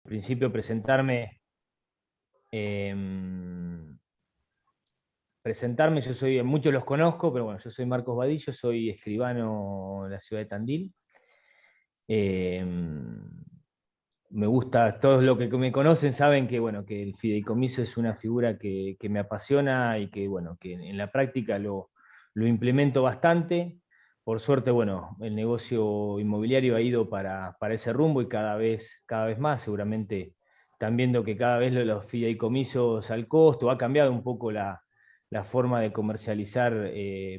principio presentarme, yo soy, muchos los conozco, pero bueno, yo soy Marcos Vadillo, soy escribano en la ciudad de Tandil. Eh, Me gusta, todos los que me conocen saben que, bueno, que el fideicomiso es una figura que me apasiona y que, bueno, que en la práctica lo implemento bastante. Por suerte, bueno, el negocio inmobiliario ha ido para ese rumbo y cada vez más. Seguramente están viendo que cada vez los fideicomisos al costo ha cambiado un poco la forma de comercializar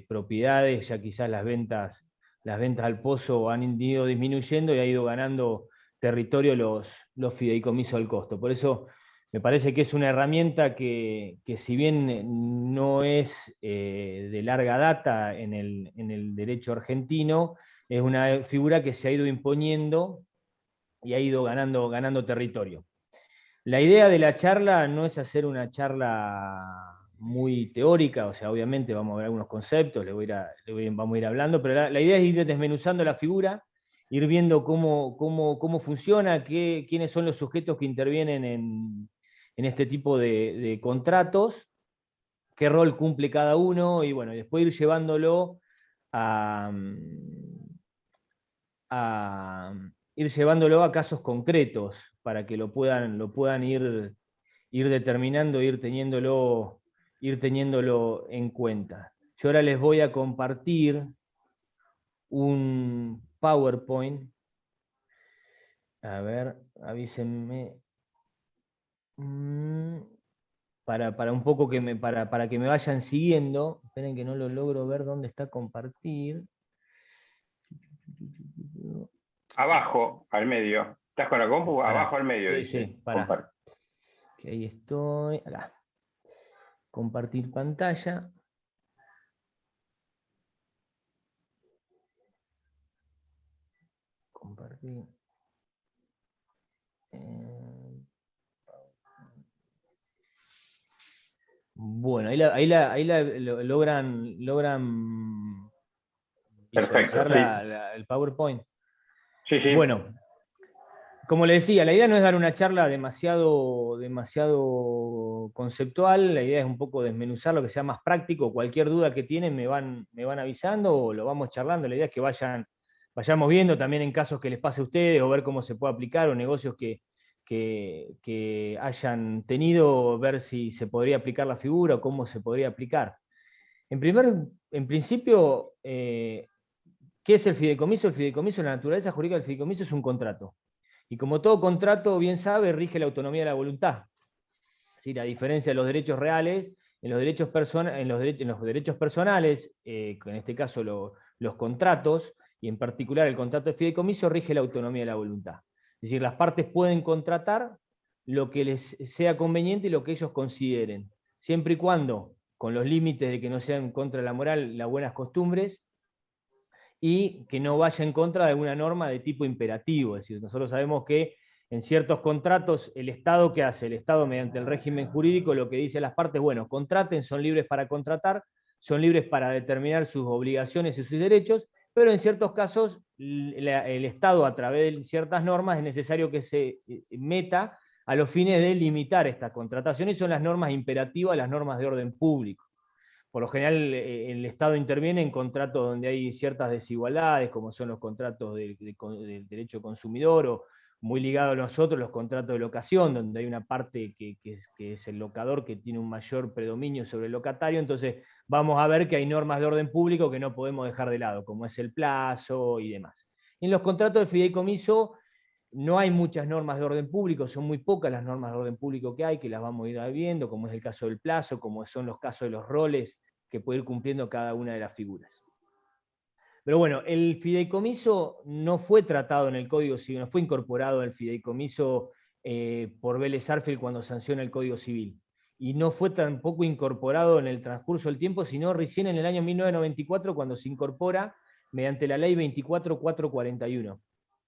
propiedades, ya quizás las ventas al pozo han ido disminuyendo y ha ido ganando territorio los fideicomisos al costo. Por eso me parece que es una herramienta que si bien no es de larga data en el derecho argentino, es una figura que se ha ido imponiendo y ha ido ganando territorio. La idea de la charla no es hacer una charla muy teórica, o sea, obviamente vamos a ver algunos conceptos, vamos a ir hablando, pero la idea es ir desmenuzando la figura, ir viendo cómo funciona, quiénes son los sujetos que intervienen en este tipo de contratos, qué rol cumple cada uno, y bueno, después ir llevándolo a, ir llevándolo a casos concretos para que lo puedan ir determinando, ir teniéndolo en cuenta. Yo ahora les voy a compartir un PowerPoint. A ver, avísenme. Para un poco para que me vayan siguiendo. Esperen que no lo logro ver dónde está compartir. Abajo, al medio. ¿Estás con la compu? Abajo al medio, Sí, dice. sí, para. Que ahí estoy. Acá. Compartir pantalla. Compartir. Bueno, logran Perfecto, visualizar sí. el PowerPoint. Sí, sí. Bueno, como le decía, la idea no es dar una charla demasiado conceptual, la idea es un poco desmenuzar lo que sea más práctico. Cualquier duda que tienen me van avisando o lo vamos charlando. La idea es que vayamos viendo también en casos que les pase a ustedes o ver cómo se puede aplicar o negocios que hayan tenido, ver si se podría aplicar la figura o cómo se podría aplicar. En principio, ¿qué es el fideicomiso? El fideicomiso, la naturaleza jurídica del fideicomiso es un contrato. Y como todo contrato, bien sabe, rige la autonomía de la voluntad. Es decir, a diferencia de los derechos reales, en los derechos personales, en este caso los contratos, y en particular el contrato de fideicomiso, rige la autonomía de la voluntad. Es decir, las partes pueden contratar lo que les sea conveniente y lo que ellos consideren, siempre y cuando, con los límites de que no sean contra la moral, las buenas costumbres, y que no vaya en contra de alguna norma de tipo imperativo. Es decir, nosotros sabemos que en ciertos contratos, el Estado, ¿qué hace? El Estado, mediante el régimen jurídico, lo que dice a las partes, bueno, contraten, son libres para contratar, son libres para determinar sus obligaciones y sus derechos, pero en ciertos casos el Estado, a través de ciertas normas, es necesario que se meta a los fines de limitar estas contrataciones, son las normas imperativas, las normas de orden público. Por lo general, el Estado interviene en contratos donde hay ciertas desigualdades, como son los contratos de derecho consumidor, o muy ligado a nosotros, los contratos de locación, donde hay una parte que es el locador que tiene un mayor predominio sobre el locatario. Entonces vamos a ver que hay normas de orden público que no podemos dejar de lado, como es el plazo y demás. En los contratos de fideicomiso no hay muchas normas de orden público, son muy pocas las normas de orden público que hay, que las vamos a ir viendo, como es el caso del plazo, como son los casos de los roles que puede ir cumpliendo cada una de las figuras. Pero bueno, el fideicomiso no fue tratado en el Código Civil, no fue incorporado el fideicomiso por Vélez Sarsfield cuando sanciona el Código Civil. Y no fue tampoco incorporado en el transcurso del tiempo, sino recién en el año 1994 cuando se incorpora mediante la ley 24441,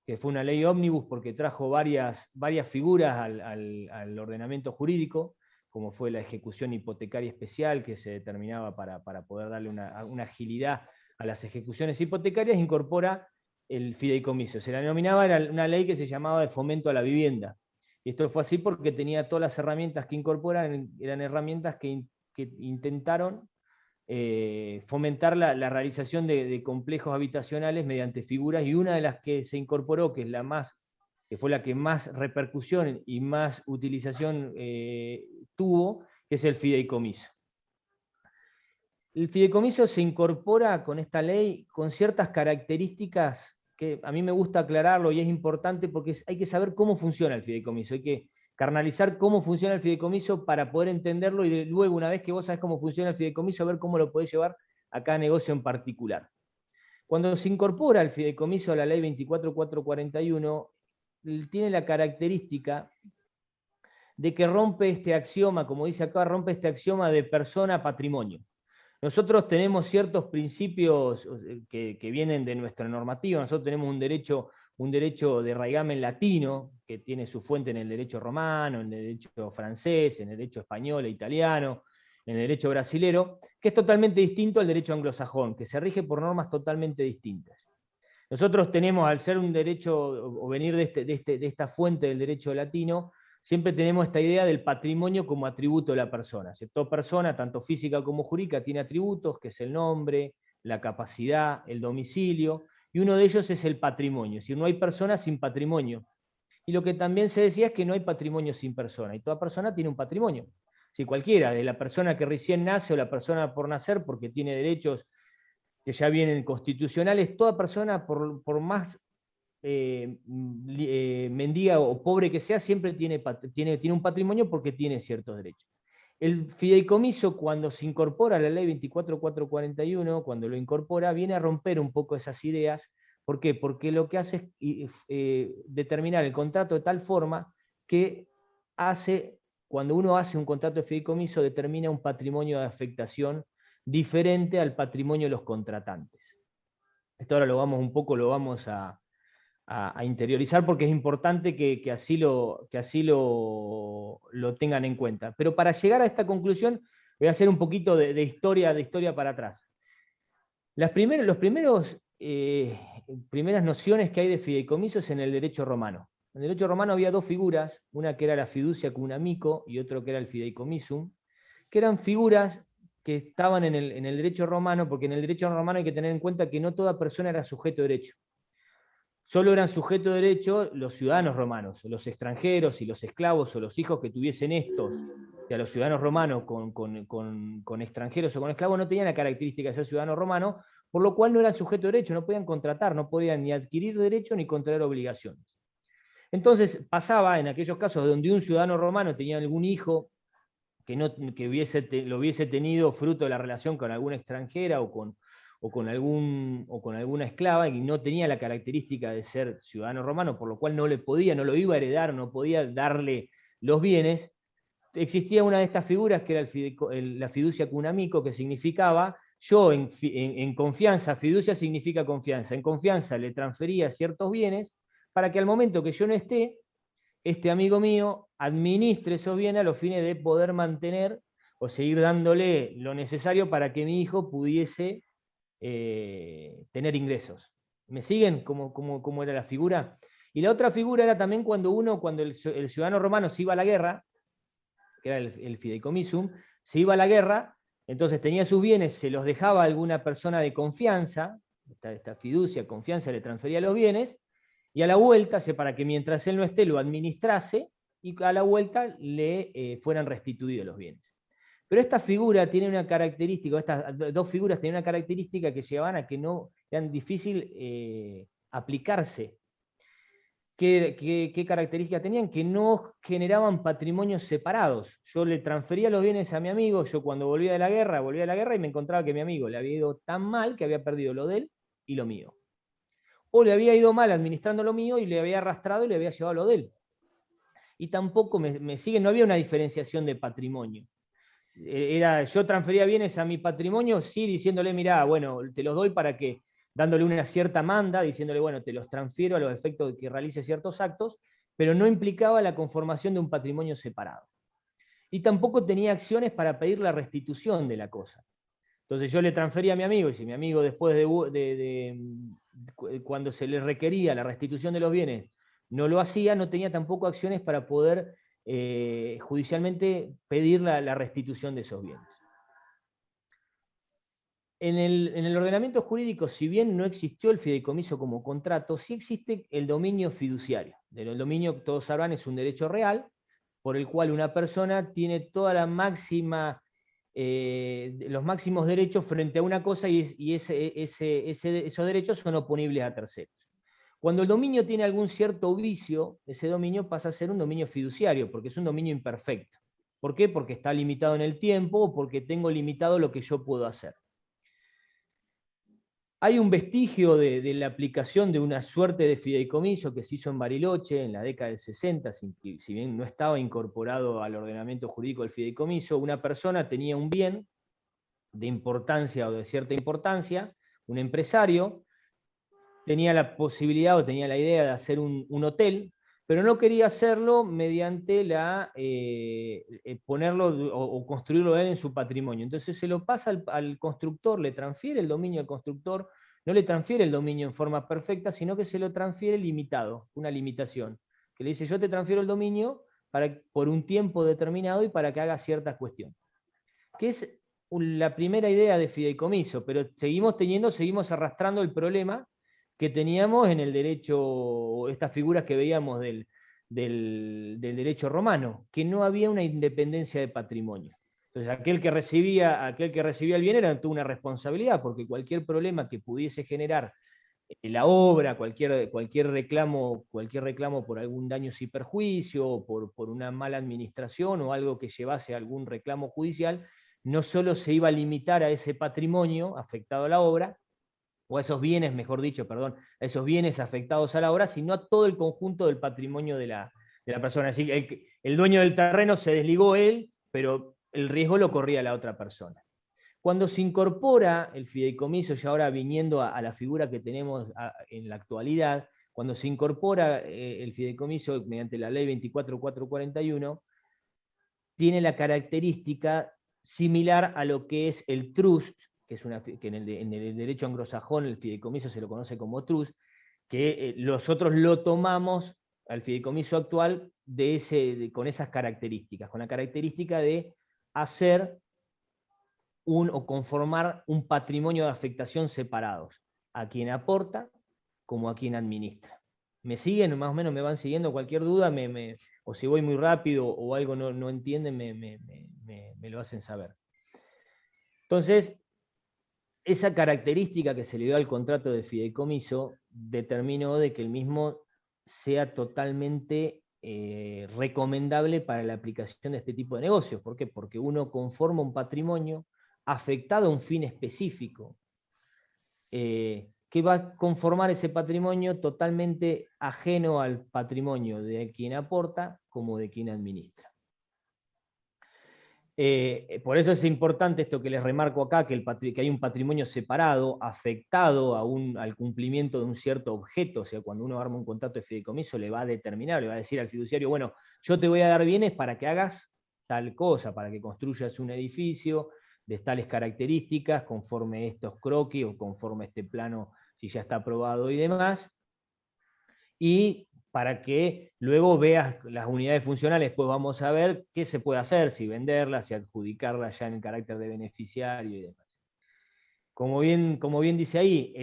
que fue una ley ómnibus porque trajo varias figuras al ordenamiento jurídico, como fue la ejecución hipotecaria especial, que se determinaba para poder darle una agilidad a las ejecuciones hipotecarias, incorpora el fideicomiso. Se la denominaba, era una ley que se llamaba de fomento a la vivienda. Y esto fue así porque tenía todas las herramientas que incorporan, eran herramientas que intentaron fomentar la realización de complejos habitacionales mediante figuras, y una de las que se incorporó, que fue la que más repercusión y más utilización tuvo, que es el fideicomiso. El fideicomiso se incorpora con esta ley con ciertas características que a mí me gusta aclararlo y es importante porque hay que saber cómo funciona el fideicomiso, hay que carnalizar cómo funciona el fideicomiso para poder entenderlo, y luego, una vez que vos sabés cómo funciona el fideicomiso, ver cómo lo podés llevar a cada negocio en particular. Cuando se incorpora el fideicomiso a la ley 24441, tiene la característica de que rompe este axioma, como dice acá, rompe este axioma de persona-patrimonio. Nosotros tenemos ciertos principios que vienen de nuestra normativa. Nosotros tenemos un derecho de raigamen latino, que tiene su fuente en el derecho romano, en el derecho francés, en el derecho español e italiano, en el derecho brasilero, que es totalmente distinto al derecho anglosajón, que se rige por normas totalmente distintas. Nosotros tenemos, al ser un derecho, o venir de esta fuente del derecho latino, siempre tenemos esta idea del patrimonio como atributo de la persona. Toda persona, tanto física como jurídica, tiene atributos, que es el nombre, la capacidad, el domicilio, y uno de ellos es el patrimonio. Es decir, no hay persona sin patrimonio. Y lo que también se decía es que no hay patrimonio sin persona, y toda persona tiene un patrimonio. Si cualquiera, de la persona que recién nace o la persona por nacer, porque tiene derechos que ya vienen constitucionales, toda persona, por más mendiga o pobre que sea, siempre tiene un patrimonio porque tiene ciertos derechos. El fideicomiso, cuando se incorpora a la ley 24441, cuando lo incorpora, viene a romper un poco esas ideas. ¿Por qué? Porque lo que hace es determinar el contrato de tal forma que cuando uno hace un contrato de fideicomiso, determina un patrimonio de afectación diferente al patrimonio de los contratantes. Esto ahora lo vamos a interiorizar, porque es importante que así lo tengan en cuenta. Pero para llegar a esta conclusión voy a hacer un poquito de historia para atrás. Las primeras nociones que hay de fideicomisos en el derecho romano. En el derecho romano había dos figuras, una que era la fiducia cum amico y otro que era el fideicomisum, que eran figuras que estaban en el derecho romano, porque en el derecho romano hay que tener en cuenta que no toda persona era sujeto de derecho. Solo eran sujetos de derecho los ciudadanos romanos, los extranjeros y los esclavos o los hijos que tuviesen estos, que a los ciudadanos romanos con extranjeros o con esclavos no tenían la característica de ser ciudadanos romanos, por lo cual no eran sujetos de derecho, no podían contratar, no podían ni adquirir derecho ni contraer obligaciones. Entonces pasaba en aquellos casos donde un ciudadano romano tenía algún hijo que lo hubiese tenido fruto de la relación con alguna extranjera o con alguna esclava, y no tenía la característica de ser ciudadano romano, por lo cual no lo iba a heredar, no podía darle los bienes. Existía una de estas figuras que era la fiducia cum amico, que significaba, yo en confianza, fiducia significa confianza, en confianza le transfería ciertos bienes para que al momento que yo no esté, este amigo mío administre esos bienes a los fines de poder mantener o seguir dándole lo necesario para que mi hijo pudiese tener ingresos. ¿Me siguen cómo era la figura? Y la otra figura era también cuando el ciudadano romano se iba a la guerra, que era el fideicomisum, se iba a la guerra, entonces tenía sus bienes, se los dejaba a alguna persona de confianza, esta fiducia, confianza, le transfería los bienes, y a la vuelta, para que mientras él no esté lo administrase, y a la vuelta le fueran restituidos los bienes. Pero esta figura tiene una característica, estas dos figuras tienen una característica que llevaban a que no eran difícil aplicarse. ¿Qué características tenían? Que no generaban patrimonios separados. Yo le transfería los bienes a mi amigo, yo cuando volvía de la guerra y me encontraba que mi amigo le había ido tan mal que había perdido lo de él y lo mío. O le había ido mal administrando lo mío y le había arrastrado y le había llevado lo de él. Y tampoco me siguen, no había una diferenciación de patrimonio. Yo transfería bienes a mi patrimonio, sí, diciéndole, mirá, bueno, te los doy para que, dándole una cierta manda, diciéndole, bueno, te los transfiero a los efectos de que realice ciertos actos, pero no implicaba la conformación de un patrimonio separado. Y tampoco tenía acciones para pedir la restitución de la cosa. Entonces yo le transfería a mi amigo, y si mi amigo después cuando se le requería la restitución de los bienes, no lo hacía, no tenía tampoco acciones para poder judicialmente pedir la restitución de esos bienes. En el ordenamiento jurídico, si bien no existió el fideicomiso como contrato, sí existe el dominio fiduciario. El dominio, todos sabrán, es un derecho real por el cual una persona tiene toda la máxima, los máximos derechos frente a una cosa y esos derechos son oponibles a terceros. Cuando el dominio tiene algún cierto vicio, ese dominio pasa a ser un dominio fiduciario, porque es un dominio imperfecto. ¿Por qué? Porque está limitado en el tiempo o porque tengo limitado lo que yo puedo hacer. Hay un vestigio de la aplicación de una suerte de fideicomiso que se hizo en Bariloche en la década del 60, si bien no estaba incorporado al ordenamiento jurídico del fideicomiso, una persona tenía un bien de importancia o de cierta importancia, un empresario, tenía la posibilidad o tenía la idea de hacer un hotel, pero no quería hacerlo mediante ponerlo o construirlo él en su patrimonio. Entonces se lo pasa al constructor, le transfiere el dominio al constructor, no le transfiere el dominio en forma perfecta, sino que se lo transfiere limitado, una limitación, que le dice yo te transfiero el dominio por un tiempo determinado y para que haga ciertas cuestiones. Que es la primera idea de fideicomiso, pero seguimos arrastrando el problema que teníamos en el derecho, estas figuras que veíamos del derecho romano, que no había una independencia de patrimonio. Entonces aquel que recibía el bien tuvo una responsabilidad, porque cualquier problema que pudiese generar la obra, cualquier reclamo por algún daño y perjuicio, o por una mala administración o algo que llevase a algún reclamo judicial, no solo se iba a limitar a ese patrimonio afectado a la obra, o a esos bienes, mejor dicho, perdón, a esos bienes afectados a la obra, sino a todo el conjunto del patrimonio de la persona. Así que el dueño del terreno se desligó él, pero el riesgo lo corría la otra persona. Cuando se incorpora el fideicomiso, ya ahora viniendo a la figura que tenemos en la actualidad, cuando se incorpora el fideicomiso mediante la ley 24441, tiene la característica similar a lo que es el trust, que en el derecho anglosajón el fideicomiso se lo conoce como trust, que nosotros lo tomamos al fideicomiso actual con esas características, con la característica de hacer o conformar un patrimonio de afectación separados, a quien aporta como a quien administra. ¿Me siguen? Más o menos me van siguiendo. Cualquier duda, o si voy muy rápido o algo no entienden, me lo hacen saber. Entonces, esa característica que se le dio al contrato de fideicomiso determinó de que el mismo sea totalmente recomendable para la aplicación de este tipo de negocios. ¿Por qué? Porque uno conforma un patrimonio afectado a un fin específico, que va a conformar ese patrimonio totalmente ajeno al patrimonio de quien aporta como de quien administra. Por eso es importante esto que les remarco acá, que hay un patrimonio separado, afectado al cumplimiento de un cierto objeto. O sea, cuando uno arma un contrato de fideicomiso le va a determinar, le va a decir al fiduciario, bueno, yo te voy a dar bienes para que hagas tal cosa, para que construyas un edificio de tales características, conforme estos croquis o conforme este plano, si ya está aprobado y demás, y para que luego veas las unidades funcionales. Después vamos a ver qué se puede hacer, si venderlas, si adjudicarlas ya en el carácter de beneficiario y demás. Como bien dice ahí,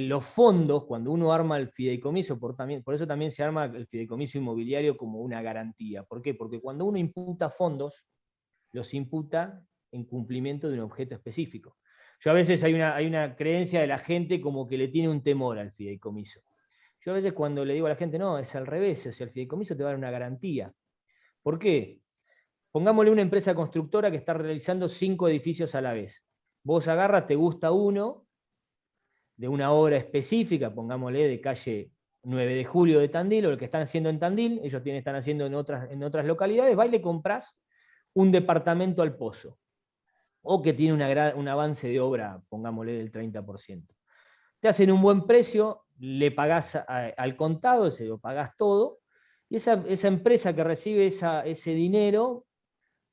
los fondos, cuando uno arma el fideicomiso, por eso también se arma el fideicomiso inmobiliario como una garantía. ¿Por qué? Porque cuando uno imputa fondos, los imputa en cumplimiento de un objeto específico. Yo a veces hay una creencia de la gente como que le tiene un temor al fideicomiso. Yo a veces cuando le digo a la gente, no, es al revés, o sea, el fideicomiso te va a dar una garantía. ¿Por qué? Pongámosle una empresa constructora que está realizando 5 edificios a la vez. Vos agarras, te gusta uno, de una obra específica, pongámosle de calle 9 de Julio de Tandil, o el que están haciendo en Tandil, ellos están haciendo en otras localidades, va y le compras un departamento al pozo, o que tiene un avance de obra, pongámosle del 30%. Te hacen un buen precio, le pagás al contado, se lo pagás todo, y esa empresa que recibe ese dinero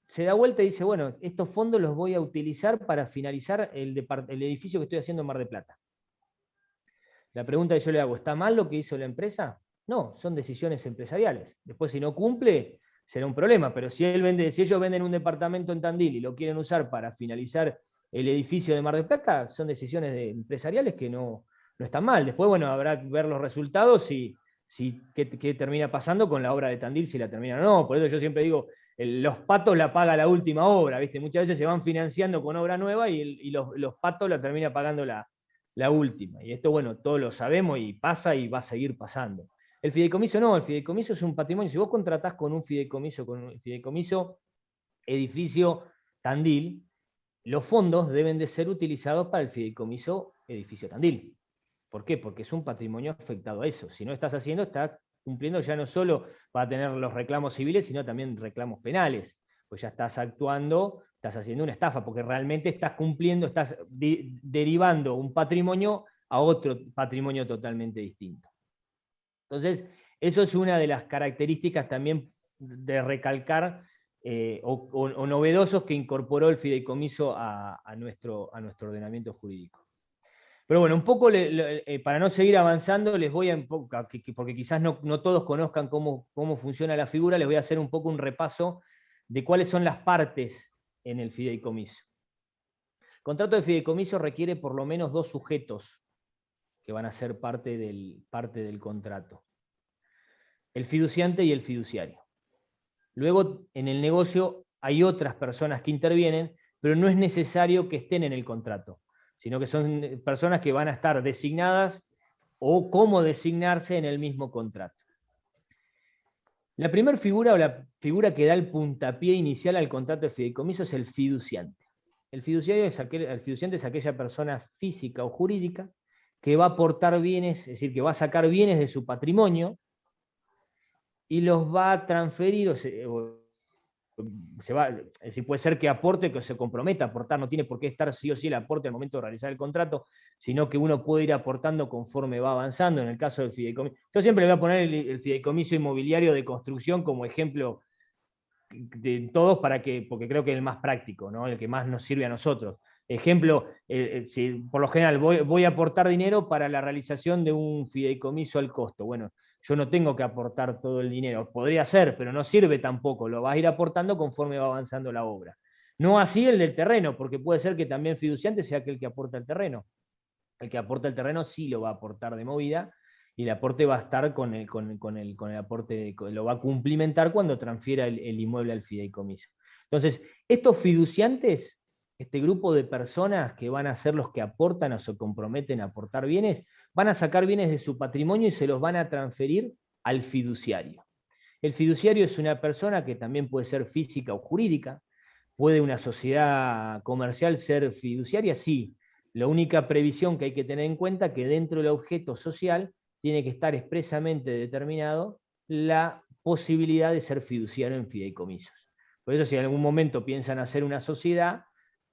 se da vuelta y dice, bueno, estos fondos los voy a utilizar para finalizar el edificio que estoy haciendo en Mar del Plata. La pregunta que yo le hago, ¿está mal lo que hizo la empresa? No, son decisiones empresariales. Después, si no cumple, será un problema, pero si ellos venden un departamento en Tandil y lo quieren usar para finalizar el edificio de Mar del Plata, son decisiones empresariales que no están mal. Después, bueno, habrá que ver los resultados y qué termina pasando con la obra de Tandil, si la terminan o no. Por eso yo siempre digo, los patos la paga la última obra, ¿viste? Muchas veces se van financiando con obra nueva y los patos la termina pagando la última. Y esto, bueno, todos lo sabemos y pasa y va a seguir pasando. El fideicomiso no, el fideicomiso es un patrimonio. Si vos contratás con un fideicomiso edificio Tandil, los fondos deben de ser utilizados para el fideicomiso edificio Tandil. ¿Por qué? Porque es un patrimonio afectado a eso. Si no estás haciendo, estás cumpliendo, ya no solo va a tener los reclamos civiles, sino también reclamos penales. Pues ya estás actuando, estás haciendo una estafa, porque realmente estás cumpliendo, estás derivando un patrimonio a otro patrimonio totalmente distinto. Entonces, eso es una de las características también de recalcar o novedosos que incorporó el fideicomiso a nuestro ordenamiento jurídico. Pero bueno, un poco para no seguir avanzando, les voy a, porque quizás no todos conozcan cómo funciona la figura, les voy a hacer un poco un repaso de cuáles son las partes en el fideicomiso. El contrato de fideicomiso requiere por lo menos 2 sujetos que van a ser parte del contrato: el fiduciante y el fiduciario. Luego, en el negocio hay otras personas que intervienen, pero no es necesario que estén en el contrato, sino que son personas que van a estar designadas o cómo designarse en el mismo contrato. La primera figura, o la figura que da el puntapié inicial al contrato de fideicomiso, es el fiduciante. El fiduciante es aquella persona física o jurídica que va a aportar bienes, es decir, que va a sacar bienes de su patrimonio y los va a transferir, es decir, puede ser que aporte, que se comprometa a aportar, no tiene por qué estar sí o sí el aporte al momento de realizar el contrato, sino que uno puede ir aportando conforme va avanzando. En el caso del fideicomiso, yo siempre le voy a poner el fideicomiso inmobiliario de construcción como ejemplo de todos, porque creo que es el más práctico, ¿no? El que más nos sirve a nosotros. Ejemplo, si por lo general voy a aportar dinero para la realización de un fideicomiso al costo. Bueno, yo no tengo que aportar todo el dinero, podría ser, pero no sirve tampoco, lo vas a ir aportando conforme va avanzando la obra. No así el del terreno, porque puede ser que también fiduciante sea aquel que aporta el terreno. El que aporta el terreno sí lo va a aportar de movida, y el aporte va a estar con el aporte, lo va a cumplimentar cuando transfiera el inmueble al fideicomiso. Entonces, estos fiduciantes, este grupo de personas que van a ser los que aportan o se comprometen a aportar bienes, van a sacar bienes de su patrimonio y se los van a transferir al fiduciario. El fiduciario es una persona que también puede ser física o jurídica. ¿Puede una sociedad comercial ser fiduciaria? Sí. La única previsión que hay que tener en cuenta es que dentro del objeto social tiene que estar expresamente determinado la posibilidad de ser fiduciario en fideicomisos. Por eso, si en algún momento piensan hacer una sociedad,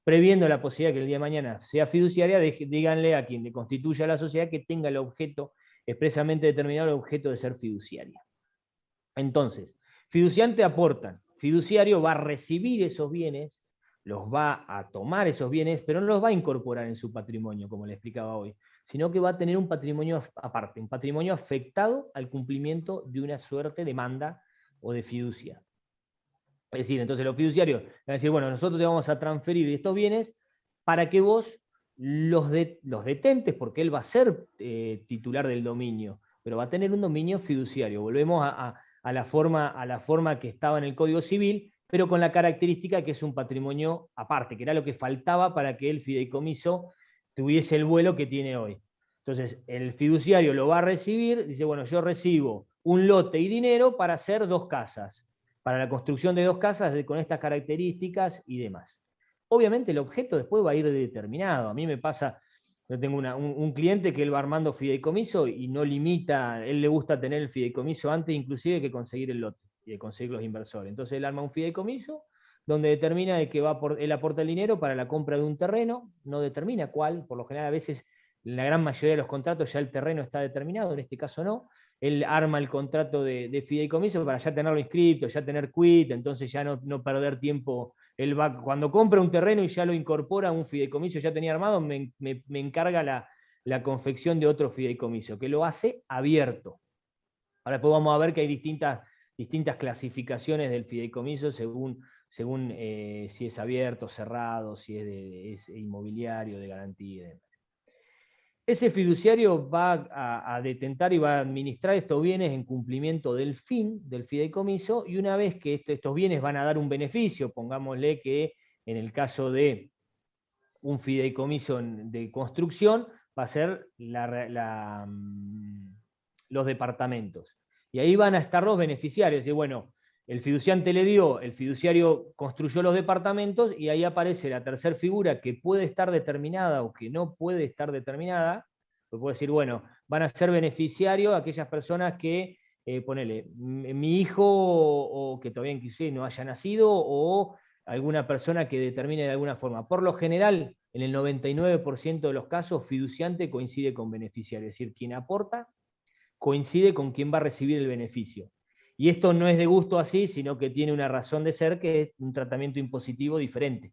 previendo la posibilidad que el día de mañana sea fiduciaria, díganle a quien constituya la sociedad que tenga el objeto expresamente determinado, el objeto de ser fiduciaria. Entonces, fiduciante aportan, fiduciario va a recibir esos bienes, los va a tomar esos bienes, pero no los va a incorporar en su patrimonio, como le explicaba hoy, sino que va a tener un patrimonio aparte, un patrimonio afectado al cumplimiento de una suerte de manda o de fiducia. Es decir, entonces los fiduciarios van a decir, bueno, nosotros te vamos a transferir estos bienes para que vos los detentes, porque él va a ser titular del dominio, pero va a tener un dominio fiduciario. Volvemos a la forma que estaba en el Código Civil, pero con la característica que es un patrimonio aparte, que era lo que faltaba para que el fideicomiso tuviese el vuelo que tiene hoy. Entonces, el fiduciario lo va a recibir, dice, bueno, yo recibo un lote y dinero para hacer 2 casas, para la construcción de 2 casas con estas características y demás. Obviamente el objeto después va a ir determinado. A mí me pasa, yo tengo un cliente que él va armando fideicomiso y no limita, él le gusta tener el fideicomiso antes inclusive que conseguir el lote y de conseguir los inversores. Entonces él arma un fideicomiso donde determina de que él aporta el dinero para la compra de un terreno, no determina cuál, por lo general a veces en la gran mayoría de los contratos ya el terreno está determinado, en este caso no. Él arma el contrato de fideicomiso para ya tenerlo inscrito, ya tener quit, entonces ya no perder tiempo. Él va, cuando compra un terreno y ya lo incorpora a un fideicomiso ya tenía armado, me encarga la confección de otro fideicomiso, que lo hace abierto. Ahora después vamos a ver que hay distintas clasificaciones del fideicomiso según si es abierto, cerrado, si es inmobiliario, de garantía. Ese fiduciario va a detentar y va a administrar estos bienes en cumplimiento del fin del fideicomiso, y una vez que estos bienes van a dar un beneficio, pongámosle que en el caso de un fideicomiso de construcción, va a ser los departamentos. Y ahí van a estar los beneficiarios. Y bueno, el fiduciante le dio, el fiduciario construyó los departamentos, y ahí aparece la tercera figura que puede estar determinada o que no puede estar determinada. Pues puede decir, bueno, van a ser beneficiarios aquellas personas que, ponele, mi hijo, o que todavía inclusive no haya nacido, o alguna persona que determine de alguna forma. Por lo general, en el 99% de los casos, fiduciante coincide con beneficiario, es decir, quien aporta coincide con quien va a recibir el beneficio. Y esto no es de gusto así, sino que tiene una razón de ser, que es un tratamiento impositivo diferente.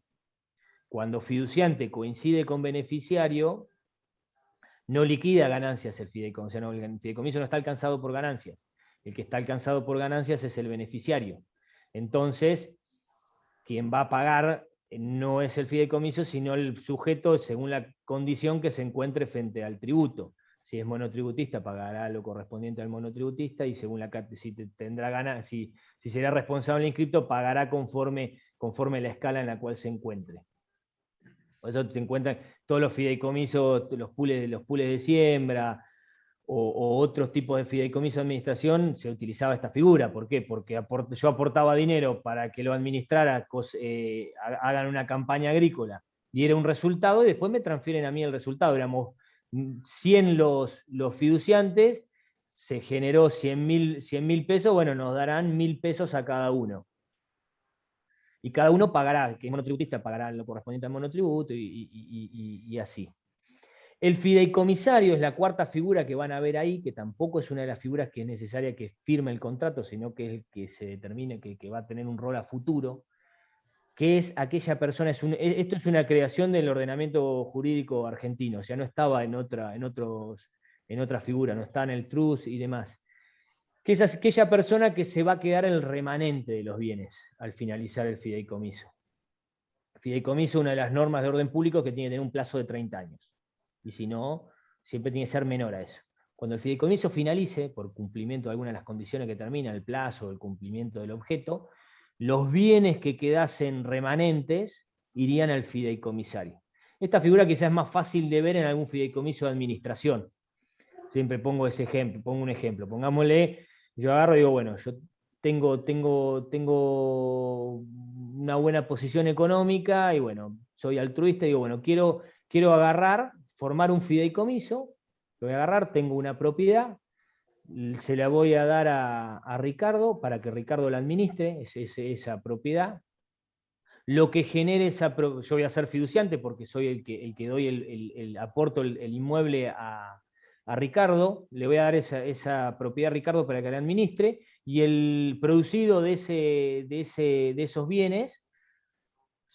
Cuando fiduciante coincide con beneficiario, no liquida ganancias el fideicomiso, o sea, no, el fideicomiso no está alcanzado por ganancias. El que está alcanzado por ganancias es el beneficiario. Entonces, quien va a pagar no es el fideicomiso, sino el sujeto según la condición que se encuentre frente al tributo. Si es monotributista, pagará lo correspondiente al monotributista, y según si tendrá ganas, si será responsable inscripto, pagará conforme la escala en la cual se encuentre. Por eso se encuentran todos los fideicomisos, los pools de siembra, o otros tipos de fideicomiso de administración, se utilizaba esta figura. ¿Por qué? Porque yo aportaba dinero para que lo administrara, hagan una campaña agrícola, diera un resultado, y después me transfieren a mí el resultado. Éramos 100 los fiduciantes, se generó 100.000 pesos, bueno, nos darán 1.000 pesos a cada uno. Y cada uno pagará, que es monotributista pagará lo correspondiente al monotributo, y así. El fideicomisario es la cuarta figura que van a ver ahí, que tampoco es una de las figuras que es necesaria que firme el contrato, sino que es el que se determine que va a tener un rol a futuro, que es aquella persona. Esto es una creación del ordenamiento jurídico argentino, o sea, no estaba en otra figura, no está en el TRUS y demás. Que es aquella persona que se va a quedar el remanente de los bienes al finalizar el fideicomiso. El fideicomiso es una de las normas de orden público que tiene que tener un plazo de 30 años. Y si no, siempre tiene que ser menor a eso. Cuando el fideicomiso finalice, por cumplimiento de alguna de las condiciones que termina, el plazo, el cumplimiento del objeto, los bienes que quedasen remanentes irían al fideicomisario. Esta figura quizás es más fácil de ver en algún fideicomiso de administración. Siempre pongo ese ejemplo, pongo un ejemplo. Pongámosle, yo agarro y digo, bueno, yo tengo una buena posición económica, y bueno, soy altruista, y digo, bueno, quiero formar un fideicomiso, lo voy a agarrar, tengo una propiedad, se la voy a dar a Ricardo para que Ricardo la administre, esa propiedad. Lo que genere yo voy a ser fiduciante porque soy el que doy aporto el inmueble a Ricardo, le voy a dar esa propiedad a Ricardo para que la administre, y el producido de esos bienes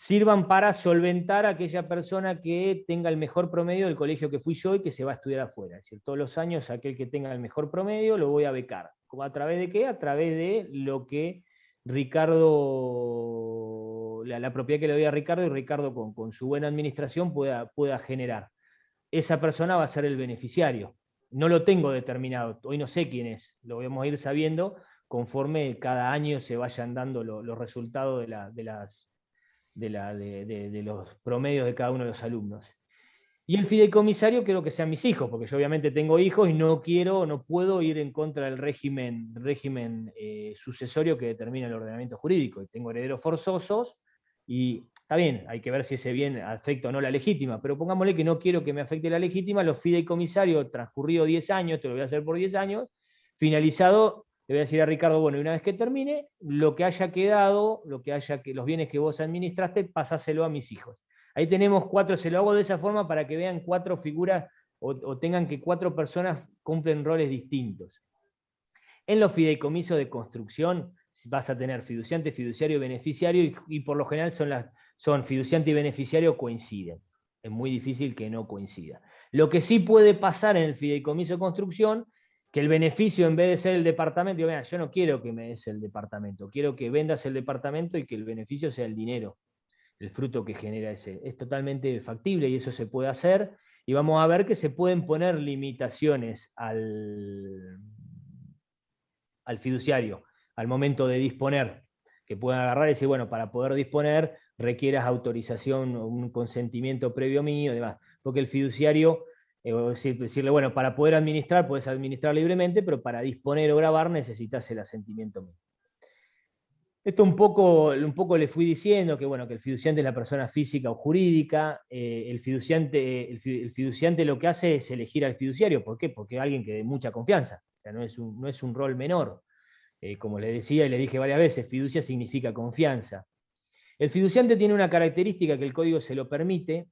sirvan para solventar a aquella persona que tenga el mejor promedio del colegio que fui yo y que se va a estudiar afuera. Es decir, todos los años aquel que tenga el mejor promedio lo voy a becar. ¿A través de qué? A través de lo que Ricardo, la propiedad que le doy a Ricardo, y Ricardo con su buena administración pueda generar. Esa persona va a ser el beneficiario. No lo tengo determinado, hoy no sé quién es, lo vamos a ir sabiendo conforme cada año se vayan dando los resultados de los promedios de cada uno de los alumnos. Y el fideicomisario quiero que sean mis hijos, porque yo obviamente tengo hijos y no puedo ir en contra del régimen sucesorio que determina el ordenamiento jurídico. Y tengo herederos forzosos, y está bien, hay que ver si ese bien afecta o no la legítima, pero pongámosle que no quiero que me afecte la legítima. Los fideicomisarios, transcurrido 10 años, te lo voy a hacer por 10 años, finalizado, le voy a decir a Ricardo, bueno, y una vez que termine, lo que haya quedado, los bienes que vos administraste, pasáselo a mis hijos. Ahí tenemos 4, se lo hago de esa forma para que vean 4 figuras, o tengan que 4 personas cumplen roles distintos. En los fideicomisos de construcción vas a tener fiduciante, fiduciario y beneficiario, y por lo general son fiduciante y beneficiario coinciden. Es muy difícil que no coincida. Lo que sí puede pasar en el fideicomiso de construcción que el beneficio, en vez de ser el departamento, digo, mira, yo no quiero que me des el departamento, quiero que vendas el departamento y que el beneficio sea el dinero, el fruto que genera ese. Es totalmente factible y eso se puede hacer. Y vamos a ver que se pueden poner limitaciones al fiduciario al momento de disponer, que puedan agarrar y decir, bueno, para poder disponer requieras autorización o un consentimiento previo mío y demás. Porque el fiduciario, decirle, bueno, para poder administrar, puedes administrar libremente, pero para disponer o grabar necesitas el asentimiento mío. Esto un poco le fui diciendo que, bueno, que el fiduciante es la persona física o jurídica. El fiduciante lo que hace es elegir al fiduciario. ¿Por qué? Porque es alguien que de mucha confianza. O sea, no es un rol menor. Como le decía y le dije varias veces, fiducia significa confianza. El fiduciante tiene una característica que el código se lo permite,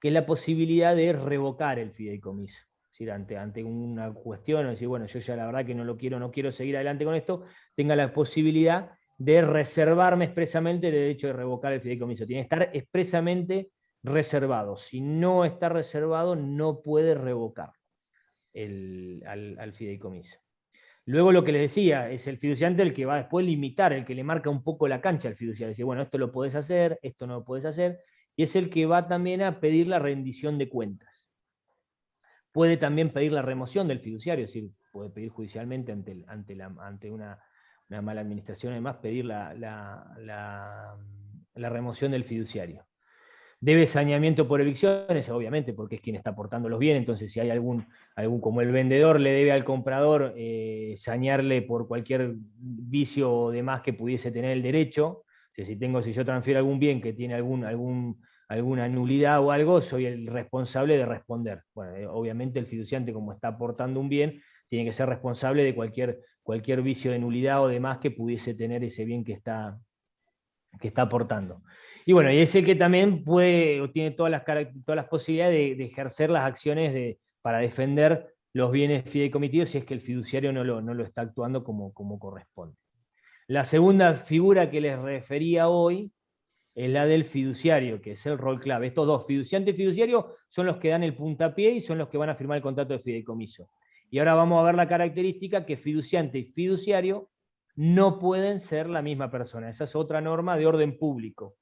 que es la posibilidad de revocar el fideicomiso. Es decir, ante una cuestión, o decir, bueno, yo ya la verdad que no quiero seguir adelante con esto, tenga la posibilidad de reservarme expresamente el derecho de revocar el fideicomiso. Tiene que estar expresamente reservado. Si no está reservado, no puede revocar al fideicomiso. Luego lo que les decía, es el fiduciante el que va después a limitar, el que le marca un poco la cancha al fiduciario. Dice, bueno, esto lo podés hacer, esto no lo podés hacer, y es el que va también a pedir la rendición de cuentas. Puede también pedir la remoción del fiduciario, es decir, puede pedir judicialmente ante una mala administración, además, pedir la remoción del fiduciario. Debe saneamiento por evicciones, obviamente, porque es quien está aportando los bienes, entonces si hay algún como el vendedor le debe al comprador sanearle por cualquier vicio o demás que pudiese tener el derecho, o sea, si yo transfiero algún bien que tiene alguna nulidad o algo, soy el responsable de responder. Bueno, obviamente el fiduciante, como está aportando un bien, tiene que ser responsable de cualquier vicio de nulidad o demás que pudiese tener ese bien que está aportando. Y bueno, y es el que también puede o tiene todas las posibilidades de ejercer las acciones para defender los bienes fideicomitivos si es que el fiduciario no lo está actuando como corresponde. La segunda figura que les refería hoy es la del fiduciario, que es el rol clave. Estos dos, fiduciante y fiduciario, son los que dan el puntapié y son los que van a firmar el contrato de fideicomiso. Y ahora vamos a ver la característica que fiduciante y fiduciario no pueden ser la misma persona. Esa es otra norma de orden público.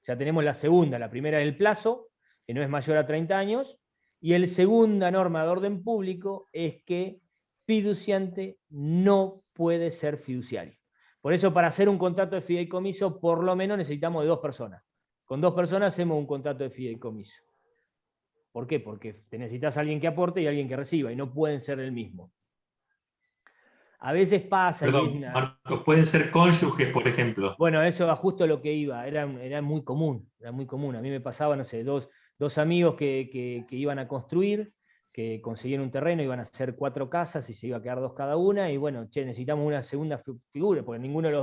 Ya tenemos la segunda, la primera es el plazo, que no es mayor a 30 años, y la segunda norma de orden público es que fiduciante no puede ser fiduciario. Por eso, para hacer un contrato de fideicomiso, por lo menos necesitamos de 2 personas. Con 2 personas hacemos un contrato de fideicomiso. ¿Por qué? Porque te necesitas a alguien que aporte y alguien que reciba, y no pueden ser el mismo. A veces pasa... Perdón, Marcos, pueden ser cónyuges, por ejemplo. Bueno, eso era justo lo que iba, era muy común, A mí me pasaba, no sé, dos amigos que iban a construir, que consiguieron un terreno, iban a hacer 4 casas y se iba a quedar 2 cada una, y bueno, necesitamos una segunda figura, porque ninguno de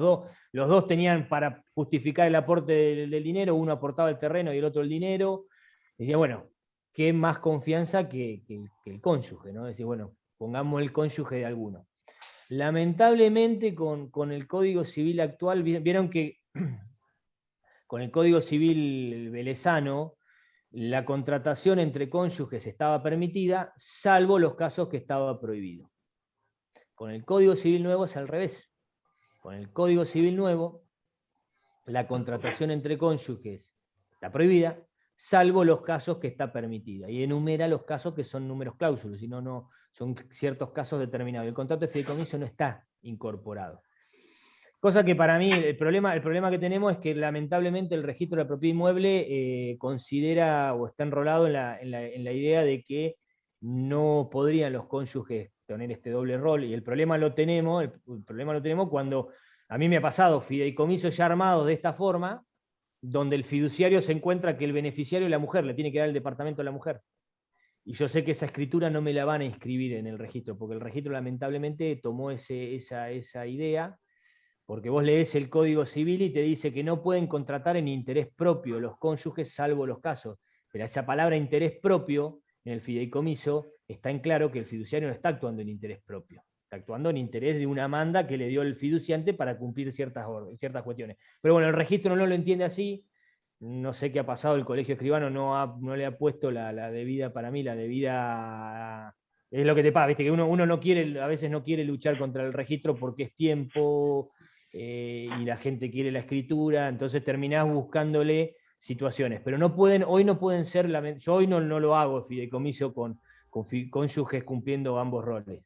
los dos tenían para justificar el aporte del dinero, uno aportaba el terreno y el otro el dinero, y decía, bueno, qué más confianza que el cónyuge, ¿no? Decir, bueno, pongamos el cónyuge de alguno. Lamentablemente con el Código Civil actual, vieron que con el Código Civil velezano, la contratación entre cónyuges estaba permitida, salvo los casos que estaba prohibido. Con el Código Civil nuevo es al revés. Con el Código Civil nuevo, la contratación entre cónyuges está prohibida, salvo los casos que está permitida. Y enumera los casos que son números cláusulos, si no, son ciertos casos determinados. El contrato de fideicomiso no está incorporado. Cosa que para mí, el problema que tenemos es que lamentablemente el registro de la propiedad inmueble considera o está enrolado en la idea de que no podrían los cónyuges tener este doble rol, y el problema lo tenemos cuando a mí me ha pasado fideicomisos ya armados de esta forma, donde el fiduciario se encuentra que el beneficiario es la mujer, le tiene que dar el departamento a la mujer. Y yo sé que esa escritura no me la van a inscribir en el registro, porque el registro lamentablemente tomó esa idea, porque vos lees el Código Civil y te dice que no pueden contratar en interés propio los cónyuges, salvo los casos. Pero esa palabra interés propio, en el fideicomiso, está en claro que el fiduciario no está actuando en interés propio. Está actuando en interés de una manda que le dio el fiduciante para cumplir ciertas cuestiones. Pero bueno, el registro no lo entiende así. No sé qué ha pasado, el colegio escribano no le ha puesto la debida Es lo que te pasa, viste, que uno no quiere, a veces no quiere luchar contra el registro porque es tiempo y la gente quiere la escritura, entonces terminás buscándole situaciones. Pero no pueden, hoy no pueden ser, yo hoy no lo hago fideicomiso con cónyuges cumpliendo ambos roles.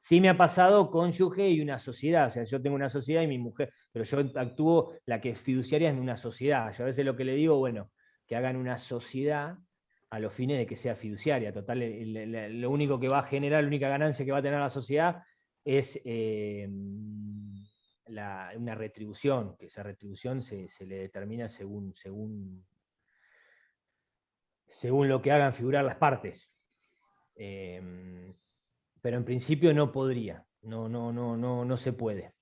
Sí me ha pasado cónyuge y una sociedad, o sea, yo tengo una sociedad y mi mujer, pero yo actúo la que es fiduciaria en una sociedad. Yo a veces lo que le digo, bueno, que hagan una sociedad a los fines de que sea fiduciaria. Total, lo único que va a generar, la única ganancia que va a tener la sociedad es una retribución, que esa retribución se le determina según lo que hagan figurar las partes. Pero en principio no podría, no se puede.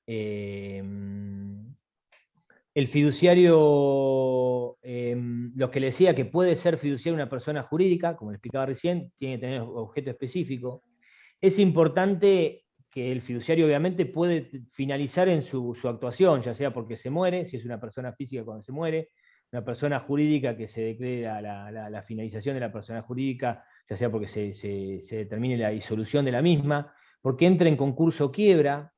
El fiduciario, lo que le decía que puede ser fiduciario una persona jurídica, como le explicaba recién, tiene que tener objeto específico. Es importante que el fiduciario obviamente puede finalizar en su actuación, ya sea porque se muere, si es una persona física cuando se muere, una persona jurídica que se declare la finalización de la persona jurídica, ya sea porque se determine la disolución de la misma, porque entra en concurso o quiebra,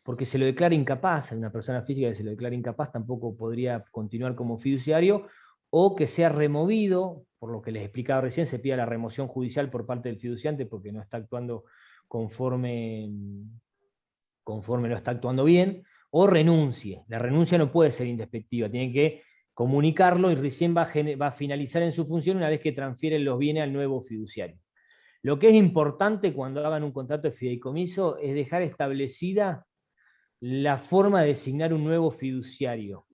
porque se lo declara incapaz, a una persona física que se lo declara incapaz tampoco podría continuar como fiduciario, o que sea removido, por lo que les explicaba recién, se pida la remoción judicial por parte del fiduciante porque no está actuando conforme no está actuando bien, o renuncie. La renuncia no puede ser indespectiva, tiene que comunicarlo y recién va a finalizar en su función una vez que transfieren los bienes al nuevo fiduciario. Lo que es importante cuando hagan un contrato de fideicomiso es dejar establecida la forma de designar un nuevo fiduciario.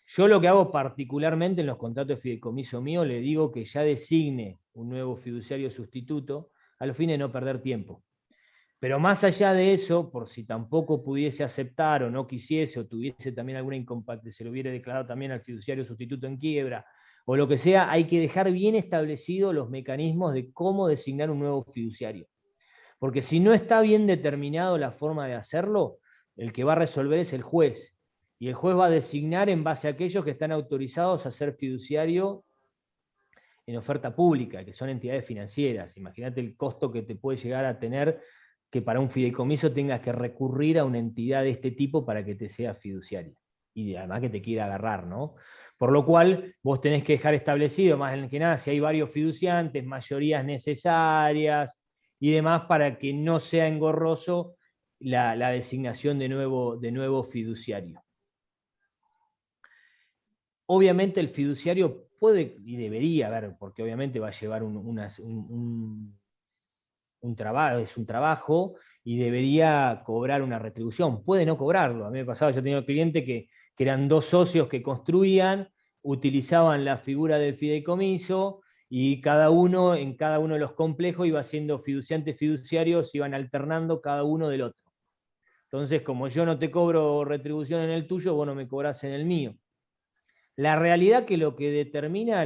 Yo lo que hago particularmente en los contratos de fideicomiso mío, le digo que ya designe un nuevo fiduciario sustituto a los fines de no perder tiempo. Pero más allá de eso, por si tampoco pudiese aceptar o no quisiese o tuviese también alguna incompatibilidad, se lo hubiera declarado también al fiduciario sustituto en quiebra, o lo que sea, hay que dejar bien establecidos los mecanismos de cómo designar un nuevo fiduciario. Porque si no está bien determinado la forma de hacerlo, el que va a resolver es el juez. Y el juez va a designar en base a aquellos que están autorizados a ser fiduciario en oferta pública, que son entidades financieras. Imagínate el costo que te puede llegar a tener que para un fideicomiso tengas que recurrir a una entidad de este tipo para que te sea fiduciaria. Y además que te quiera agarrar, ¿no? Por lo cual, vos tenés que dejar establecido, más que nada, si hay varios fiduciantes, mayorías necesarias y demás, para que no sea engorroso la designación de nuevo fiduciario. Obviamente el fiduciario puede y debería, porque obviamente va a llevar un trabajo, es un trabajo, y debería cobrar una retribución. Puede no cobrarlo. A mí me pasaba, yo tenía un cliente que eran dos socios que construían, utilizaban la figura del fideicomiso, y en cada uno de los complejos iba siendo fiduciarios, iban alternando cada uno del otro. Entonces, como yo no te cobro retribución en el tuyo, vos no me cobrás en el mío. La realidad que lo que determina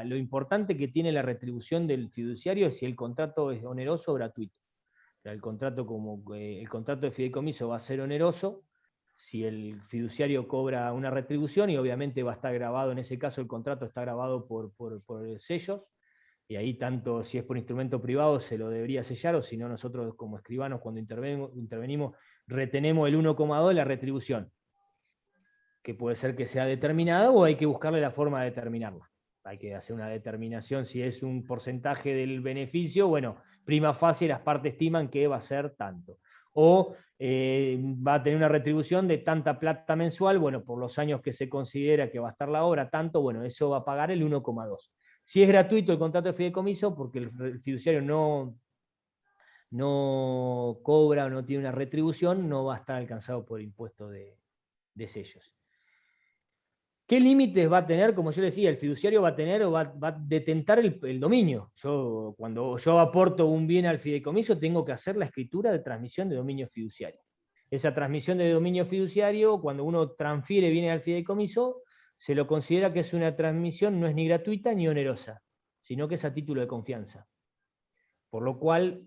lo importante que tiene la retribución del fiduciario es si el contrato es oneroso o gratuito. O sea, el contrato de fideicomiso va a ser oneroso si el fiduciario cobra una retribución, y obviamente va a estar grabado, en ese caso el contrato está grabado por sellos, y ahí tanto si es por instrumento privado se lo debería sellar, o si no nosotros como escribanos cuando intervenimos retenemos el 1,2 de la retribución, que puede ser que sea determinada o hay que buscarle la forma de determinarla. Hay que hacer una determinación si es un porcentaje del beneficio, bueno, prima facie las partes estiman que va a ser tanto. O va a tener una retribución de tanta plata mensual, bueno, por los años que se considera que va a estar la obra, tanto, bueno, eso va a pagar el 1,2. Si es gratuito el contrato de fideicomiso, porque el fiduciario no cobra o no tiene una retribución, no va a estar alcanzado por impuesto de sellos. ¿Qué límites va a tener? Como yo decía, el fiduciario va a tener o va a detentar el dominio. Cuando yo aporto un bien al fideicomiso, tengo que hacer la escritura de transmisión de dominio fiduciario. Esa transmisión de dominio fiduciario, cuando uno transfiere bienes al fideicomiso, se lo considera que es una transmisión, no es ni gratuita ni onerosa, sino que es a título de confianza. Por lo cual,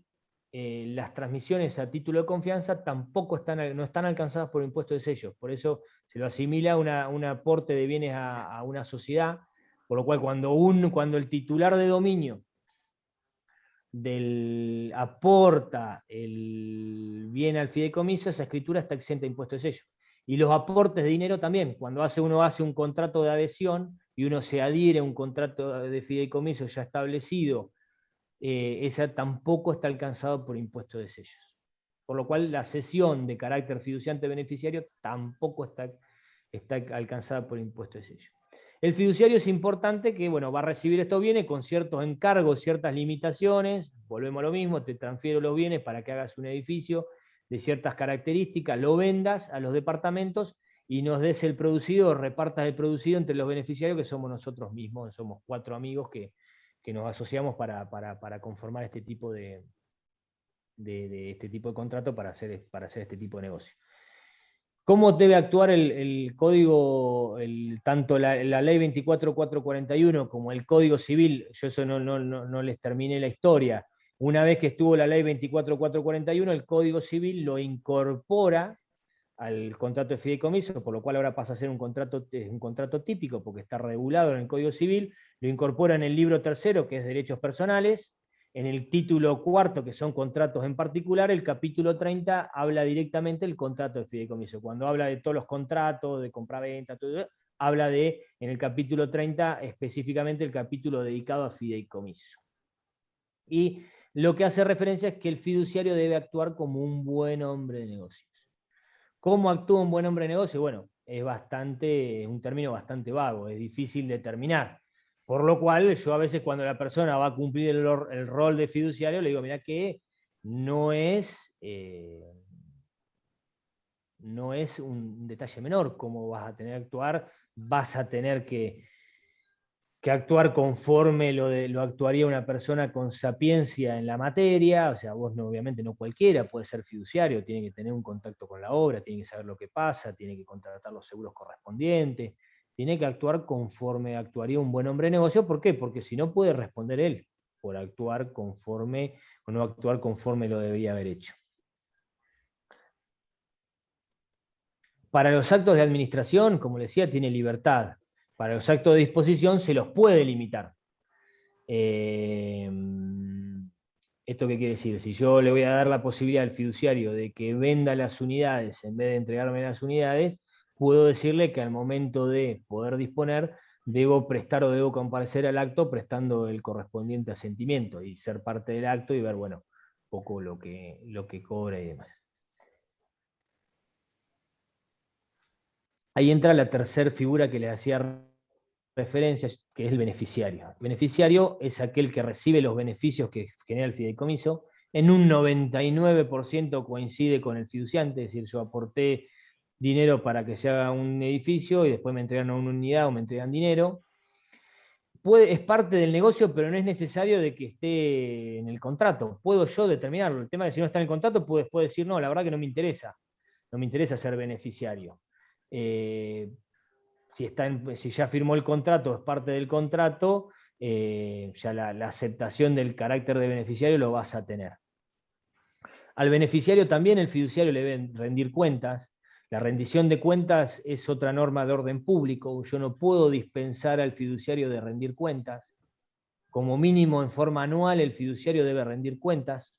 las transmisiones a título de confianza tampoco no están alcanzadas por impuesto de sello. Por eso se lo asimila un aporte de bienes a una sociedad, por lo cual cuando el titular de dominio aporta el bien al fideicomiso, esa escritura está exenta de impuesto de sello. Y los aportes de dinero también, cuando uno hace un contrato de adhesión y uno se adhiere a un contrato de fideicomiso ya establecido, esa tampoco está alcanzado por impuesto de sellos. Por lo cual la cesión de carácter fiduciante beneficiario tampoco está alcanzada por impuesto de sello. El fiduciario es importante que, bueno, va a recibir estos bienes con ciertos encargos, ciertas limitaciones, volvemos a lo mismo, te transfiero los bienes para que hagas un edificio de ciertas características, lo vendas a los departamentos y nos des el producido, repartas el producido entre los beneficiarios que somos nosotros mismos, somos 4 amigos que nos asociamos para conformar este tipo de contrato para hacer este tipo de negocio. ¿Cómo debe actuar el código, tanto la ley 24.441 como el Código Civil? Yo eso no les terminé la historia. Una vez que estuvo la ley 24.441, el Código Civil lo incorpora al contrato de fideicomiso, por lo cual ahora pasa a ser un contrato típico, porque está regulado en el Código Civil, lo incorpora en el libro tercero, que es Derechos Personales, en el título cuarto, que son contratos en particular, el capítulo 30 habla directamente del contrato de fideicomiso. Cuando habla de todos los contratos, de compraventa, todo eso, habla en el capítulo 30, específicamente el capítulo dedicado a fideicomiso. Y lo que hace referencia es que el fiduciario debe actuar como un buen hombre de negocios. ¿Cómo actúa un buen hombre de negocio? Bueno, es un término bastante vago, es difícil determinar. Por lo cual, yo a veces cuando la persona va a cumplir el rol de fiduciario, le digo, mira que no es un detalle menor cómo vas a tener que actuar, vas a tener que actuar conforme lo actuaría una persona con sapiencia en la materia, o sea, vos obviamente no cualquiera puede ser fiduciario, tiene que tener un contacto con la obra, tiene que saber lo que pasa, tiene que contratar los seguros correspondientes, tiene que actuar conforme actuaría un buen hombre de negocio. ¿Por qué? Porque si no puede responder él por actuar conforme o no actuar conforme lo debía haber hecho. Para los actos de administración, como les decía, tiene libertad. Para los actos de disposición se los puede limitar. ¿Esto qué quiere decir? Si yo le voy a dar la posibilidad al fiduciario de que venda las unidades en vez de entregarme las unidades, puedo decirle que al momento de poder disponer, debo prestar o debo comparecer al acto prestando el correspondiente asentimiento y ser parte del acto y ver, bueno, un poco lo que cobra y demás. Ahí entra la tercera figura que les hacía referencia, que es el beneficiario. El beneficiario es aquel que recibe los beneficios que genera el fideicomiso. En un 99% coincide con el fiduciante, es decir, yo aporté dinero para que se haga un edificio y después me entregan una unidad o me entregan dinero. Es parte del negocio, pero no es necesario de que esté en el contrato. Puedo yo determinarlo. El tema es que si no está en el contrato, puedo después decir, no, la verdad que no me interesa. No me interesa ser beneficiario. Si ya firmó el contrato, es parte del contrato, ya la aceptación del carácter de beneficiario lo vas a tener. Al beneficiario también el fiduciario le debe rendir cuentas. La rendición de cuentas es otra norma de orden público. Yo no puedo dispensar al fiduciario de rendir cuentas. Como mínimo, en forma anual, el fiduciario debe rendir cuentas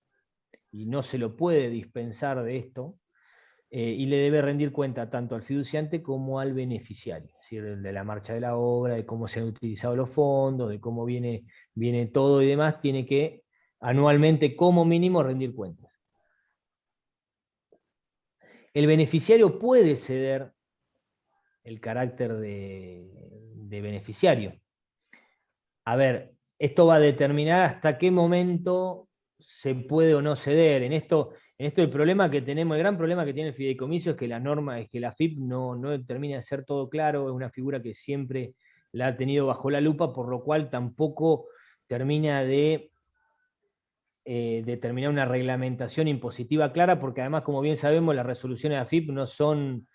y no se lo puede dispensar de esto. Y le debe rendir cuenta tanto al fiduciante como al beneficiario, es decir, de la marcha de la obra, de cómo se han utilizado los fondos, de cómo viene todo y demás, tiene que anualmente como mínimo rendir cuentas. El beneficiario puede ceder el carácter de beneficiario. A ver, esto va a determinar hasta qué momento se puede o no ceder. En esto el problema que tenemos, el gran problema que tiene el fideicomiso es que la norma, es que la FIP no termina de ser todo claro, es una figura que siempre la ha tenido bajo la lupa, por lo cual tampoco termina de determinar una reglamentación impositiva clara, porque además, como bien sabemos, las resoluciones de la FIP no son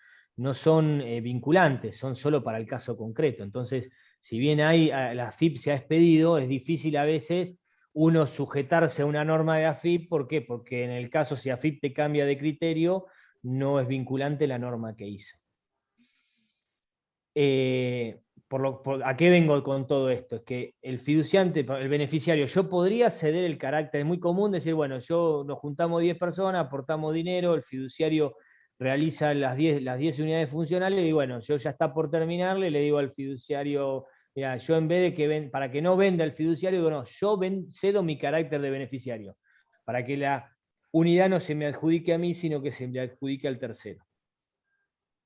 vinculantes, son solo para el caso concreto. Entonces, si bien la FIP se ha expedido, es difícil a veces uno sujetarse a una norma de AFIP. ¿Por qué? Porque en el caso, si AFIP te cambia de criterio, no es vinculante la norma que hizo. ¿A qué vengo con todo esto? Es que el fiduciante, el beneficiario, yo podría ceder el carácter, es muy común decir, bueno, nos juntamos 10 personas, aportamos dinero, el fiduciario realiza las 10 unidades funcionales y bueno, yo ya está por terminarle, le digo al fiduciario, mira, yo en vez de para que no venda el fiduciario, digo, no, yo cedo mi carácter de beneficiario, para que la unidad no se me adjudique a mí, sino que se me adjudique al tercero.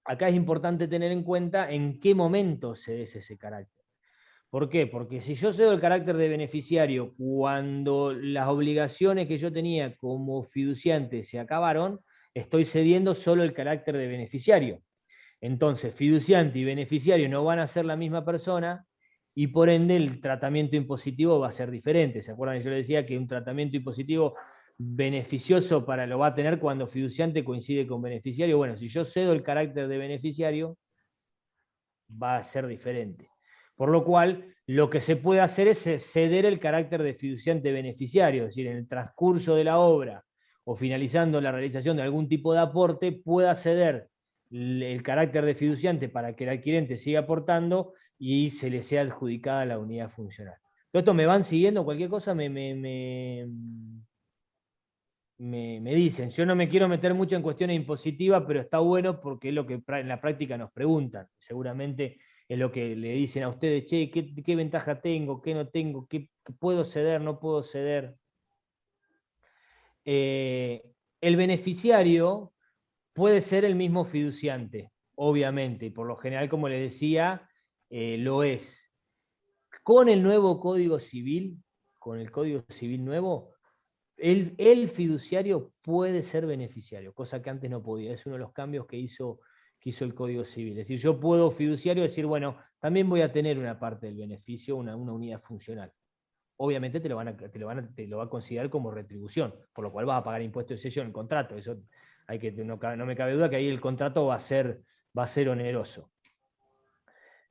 Acá es importante tener en cuenta en qué momento cedes ese carácter. ¿Por qué? Porque si yo cedo el carácter de beneficiario cuando las obligaciones que yo tenía como fiduciante se acabaron, estoy cediendo solo el carácter de beneficiario. Entonces, fiduciante y beneficiario no van a ser la misma persona y por ende el tratamiento impositivo va a ser diferente. ¿Se acuerdan? Yo les decía que un tratamiento impositivo beneficioso lo va a tener cuando fiduciante coincide con beneficiario. Bueno, si yo cedo el carácter de beneficiario, va a ser diferente. Por lo cual, lo que se puede hacer es ceder el carácter de fiduciante beneficiario, es decir, en el transcurso de la obra o finalizando la realización de algún tipo de aporte, pueda ceder el carácter de fiduciante para que el adquirente siga aportando y se le sea adjudicada la unidad funcional. Todo esto me van siguiendo, cualquier cosa me dicen. Yo no me quiero meter mucho en cuestiones impositivas, pero está bueno porque es lo que en la práctica nos preguntan. Seguramente es lo que le dicen a ustedes, che, ¿qué ventaja tengo? ¿Qué no tengo? ¿Qué puedo ceder? ¿No puedo ceder? El beneficiario puede ser el mismo fiduciante, obviamente, y por lo general, como les decía, lo es. Con el nuevo Código Civil, con el Código Civil nuevo, el fiduciario puede ser beneficiario, cosa que antes no podía. Es uno de los cambios que hizo el Código Civil. Es decir, yo puedo fiduciario decir, bueno, también voy a tener una parte del beneficio, una unidad funcional. Obviamente te lo va a considerar como retribución, por lo cual vas a pagar impuestos de sello en el contrato. Eso no me cabe duda que ahí el contrato va a ser oneroso.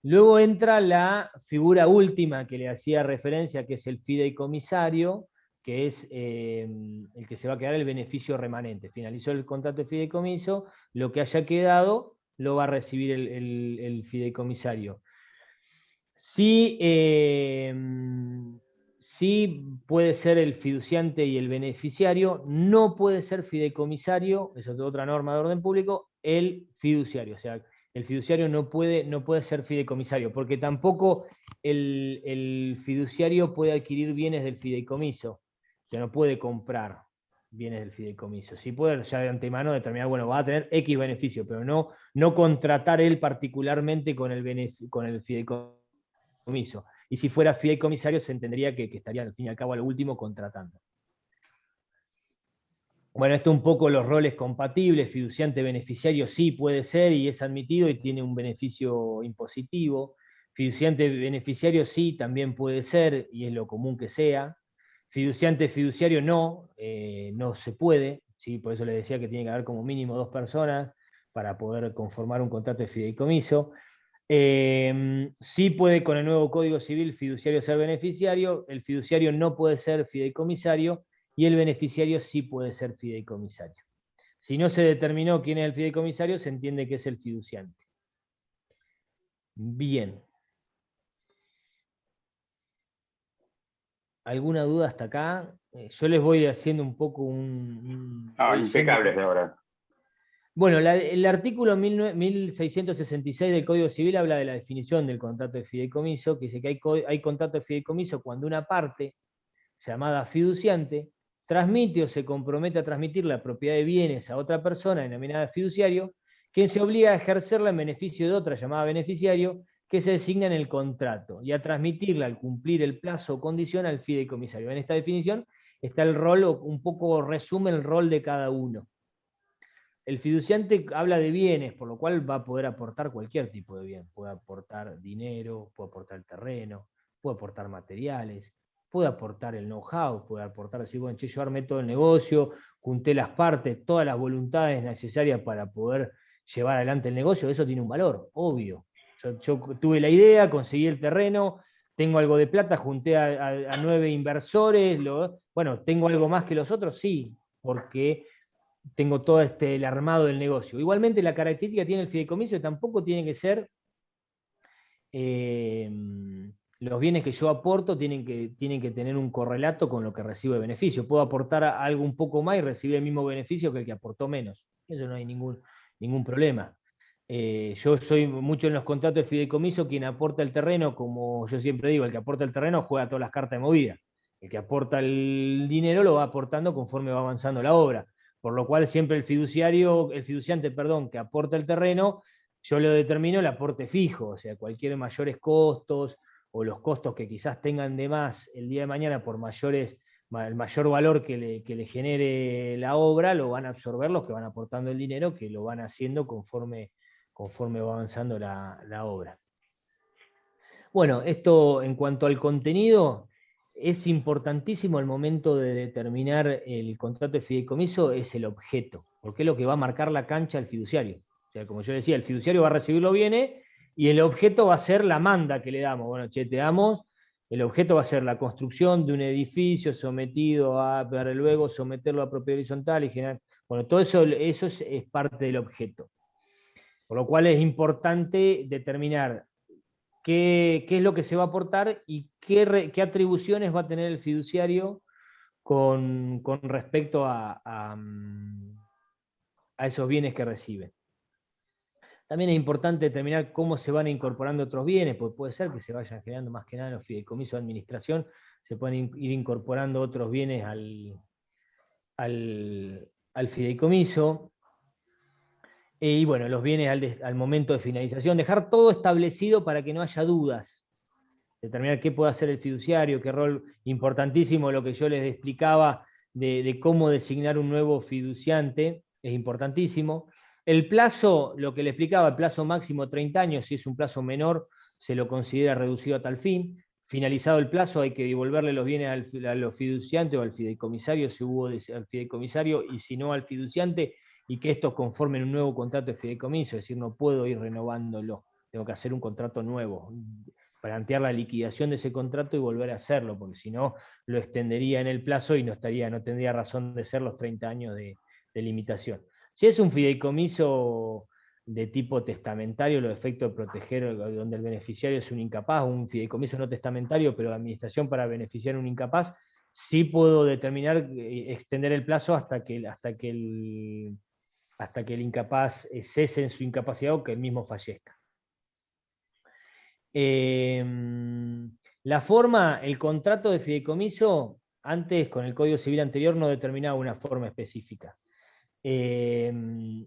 Luego entra la figura última que le hacía referencia, que es el fideicomisario, que es el que se va a quedar el beneficio remanente. Finalizó el contrato de fideicomiso, lo que haya quedado lo va a recibir el fideicomisario. Sí puede ser el fiduciante y el beneficiario, no puede ser fideicomisario, eso es otra norma de orden público, el fiduciario. O sea, el fiduciario no puede ser fideicomisario, porque tampoco el fiduciario puede adquirir bienes del fideicomiso. O sea, no puede comprar bienes del fideicomiso. Sí puede ya de antemano determinar, bueno, va a tener X beneficio, pero no contratar él particularmente con el fideicomiso. Y si fuera fideicomisario se entendería que estaría al fin y al cabo a lo último contratando. Bueno, esto un poco los roles compatibles, fiduciante beneficiario sí puede ser y es admitido y tiene un beneficio impositivo. Fiduciante beneficiario sí también puede ser y es lo común que sea. Fiduciante fiduciario no se puede, ¿sí? Por eso les decía que tiene que haber como mínimo 2 personas para poder conformar un contrato de fideicomiso. Sí puede con el nuevo Código Civil fiduciario ser beneficiario, el fiduciario no puede ser fideicomisario y el beneficiario sí puede ser fideicomisario. Si no se determinó quién es el fideicomisario, se entiende que es el fiduciante. Bien. ¿Alguna duda hasta acá? Yo les voy haciendo un poco impecables de ahora. Bueno, el artículo 1666 del Código Civil habla de la definición del contrato de fideicomiso, que dice que hay contrato de fideicomiso cuando una parte, llamada fiduciante, transmite o se compromete a transmitir la propiedad de bienes a otra persona denominada fiduciario, quien se obliga a ejercerla en beneficio de otra llamada beneficiario, que se designa en el contrato, y a transmitirla al cumplir el plazo o condición al fideicomisario. En esta definición está el rol, un poco resume el rol de cada uno. El fiduciante habla de bienes, por lo cual va a poder aportar cualquier tipo de bien. Puede aportar dinero, puede aportar terreno, puede aportar materiales, puede aportar el know-how, puede aportar, decir, bueno, yo armé todo el negocio, junté las partes, todas las voluntades necesarias para poder llevar adelante el negocio, eso tiene un valor, obvio. Yo tuve la idea, conseguí el terreno, tengo algo de plata, junté a 9 inversores, bueno, ¿tengo algo más que los otros? Sí, porque tengo todo el armado del negocio. Igualmente la característica que tiene el fideicomiso tampoco tiene que ser los bienes que yo aporto tienen que tener un correlato con lo que recibo de beneficio. Puedo aportar algo un poco más y recibir el mismo beneficio que el que aportó menos. Eso no hay ningún problema. Yo soy mucho en los contratos de fideicomiso quien aporta el terreno, como yo siempre digo, el que aporta el terreno juega todas las cartas de movida. El que aporta el dinero lo va aportando conforme va avanzando la obra. Por lo cual siempre el fiduciante, que aporta el terreno, yo lo determino el aporte fijo, o sea, cualquier mayores costos o los costos que quizás tengan de más el día de mañana por el mayor valor que le genere la obra, lo van a absorber los que van aportando el dinero, que lo van haciendo conforme va avanzando la obra. Bueno, esto en cuanto al contenido, es importantísimo al momento de determinar el contrato de fideicomiso, es el objeto, porque es lo que va a marcar la cancha al fiduciario. O sea, como yo decía, el fiduciario va a recibir los bienes y el objeto va a ser la manda que le damos. Bueno, te damos, el objeto va a ser la construcción de un edificio sometido para luego someterlo a propiedad horizontal y generar. Bueno, todo eso es parte del objeto. Por lo cual es importante determinar qué es lo que se va a aportar y qué atribuciones va a tener el fiduciario con respecto a esos bienes que recibe. También es importante determinar cómo se van incorporando otros bienes, porque puede ser que se vayan generando más que nada en los fideicomisos de administración, se pueden ir incorporando otros bienes al fideicomiso. Y bueno, los bienes al momento de finalización, dejar todo establecido para que no haya dudas. Determinar qué puede hacer el fiduciario, qué rol importantísimo, lo que yo les explicaba de cómo designar un nuevo fiduciante, es importantísimo. El plazo, lo que le explicaba, el plazo máximo 30 años, si es un plazo menor, se lo considera reducido a tal fin. Finalizado el plazo, hay que devolverle los bienes a los fiduciantes o al fideicomisario, si hubo al fideicomisario, y si no al fiduciante, y que estos conformen un nuevo contrato de fideicomiso, es decir, no puedo ir renovándolo, tengo que hacer un contrato nuevo, plantear la liquidación de ese contrato y volver a hacerlo, porque si no, lo extendería en el plazo y no tendría razón de ser los 30 años de limitación. Si es un fideicomiso de tipo testamentario, los efectos de proteger, donde el beneficiario es un incapaz, un fideicomiso no testamentario, pero administración para beneficiar a un incapaz, sí puedo determinar, extender el plazo hasta que el incapaz cese en su incapacidad o que él mismo fallezca. La forma, el contrato de fideicomiso, antes con el Código Civil anterior no determinaba una forma específica.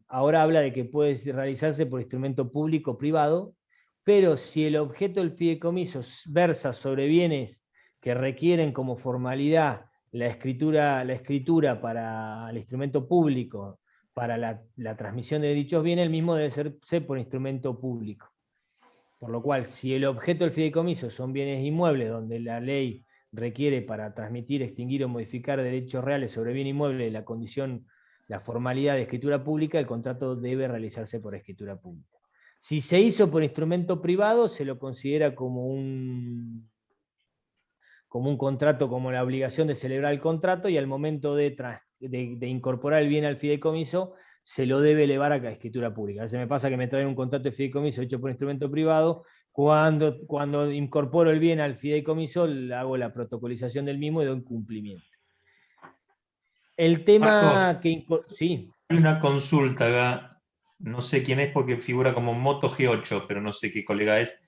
Ahora habla de que puede realizarse por instrumento público o privado, pero si el objeto del fideicomiso versa sobre bienes que requieren como formalidad la escritura para el instrumento público, para la transmisión de dichos bienes, el mismo debe ser por instrumento público. Por lo cual, si el objeto del fideicomiso son bienes inmuebles, donde la ley requiere para transmitir, extinguir o modificar derechos reales sobre bien inmueble la formalidad de escritura pública, el contrato debe realizarse por escritura pública. Si se hizo por instrumento privado, se lo considera como un contrato, como la obligación de celebrar el contrato, y al momento de incorporar el bien al fideicomiso, se lo debe elevar a la escritura pública. A veces me pasa que me traen un contrato de fideicomiso hecho por instrumento privado, cuando incorporo el bien al fideicomiso, hago la protocolización del mismo y doy un cumplimiento. El tema Marcos, sí. Hay una consulta acá, no sé quién es porque figura como Moto G8, pero no sé qué colega es.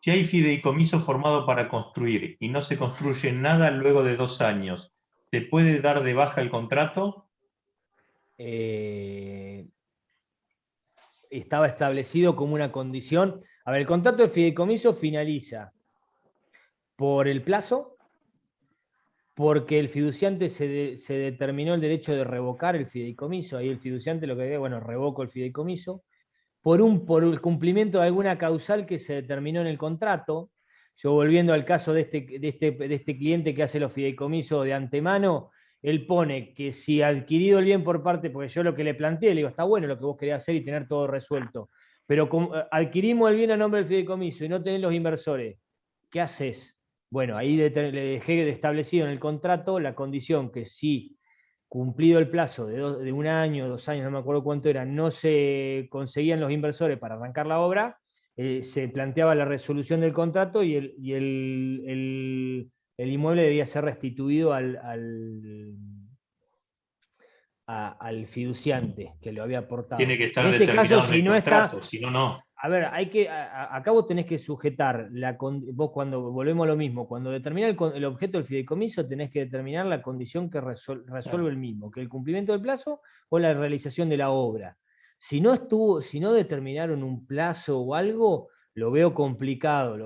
Si hay fideicomiso formado para construir y no se construye nada luego de 2 años, ¿se puede dar de baja el contrato? Estaba establecido como una condición. A ver, el contrato de fideicomiso finaliza por el plazo, porque el fiduciante se determinó el derecho de revocar el fideicomiso. Ahí el fiduciante lo que dice, bueno, revoco el fideicomiso, por el cumplimiento de alguna causal que se determinó en el contrato. Yo, volviendo al caso de este cliente que hace los fideicomisos de antemano, él pone que si adquirido el bien por parte, porque yo lo que le planteé, le digo, está bueno lo que vos querés hacer y tener todo resuelto, pero adquirimos el bien a nombre del fideicomiso y no tenés los inversores, ¿qué haces? Bueno, ahí le dejé establecido en el contrato la condición que si cumplido el plazo de 1 año, 2 años, no me acuerdo cuánto era, no se conseguían los inversores para arrancar la obra, se planteaba la resolución del contrato y el inmueble debía ser restituido al fiduciante que lo había aportado. Tiene que En estar este caso, determinado en si el no está, contrato, si no, no. a ver, acá vos tenés que sujetar, vos cuando volvemos a lo mismo, cuando determina el objeto del fideicomiso, tenés que determinar la condición que resuelve el mismo, que el cumplimiento del plazo o la realización de la obra. Si no determinaron un plazo o algo, lo veo complicado,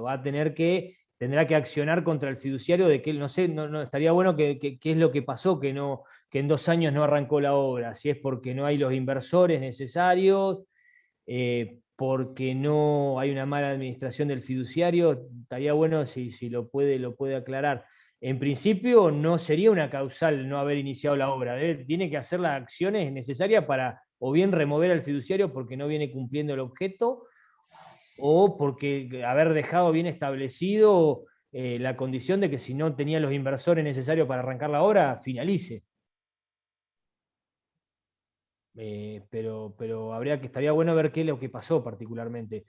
tendrá que accionar contra el fiduciario de que, no sé, no, estaría bueno qué es lo que pasó, que en 2 años no arrancó la obra, si es porque no hay los inversores necesarios, porque no hay una mala administración del fiduciario, estaría bueno si lo puede aclarar. En principio no sería una causal no haber iniciado la obra, tiene que hacer las acciones necesarias para o bien remover al fiduciario porque no viene cumpliendo el objeto, o porque haber dejado bien establecido la condición de que si no tenía los inversores necesarios para arrancar la obra, finalice. Pero estaría bueno ver qué es lo que pasó particularmente.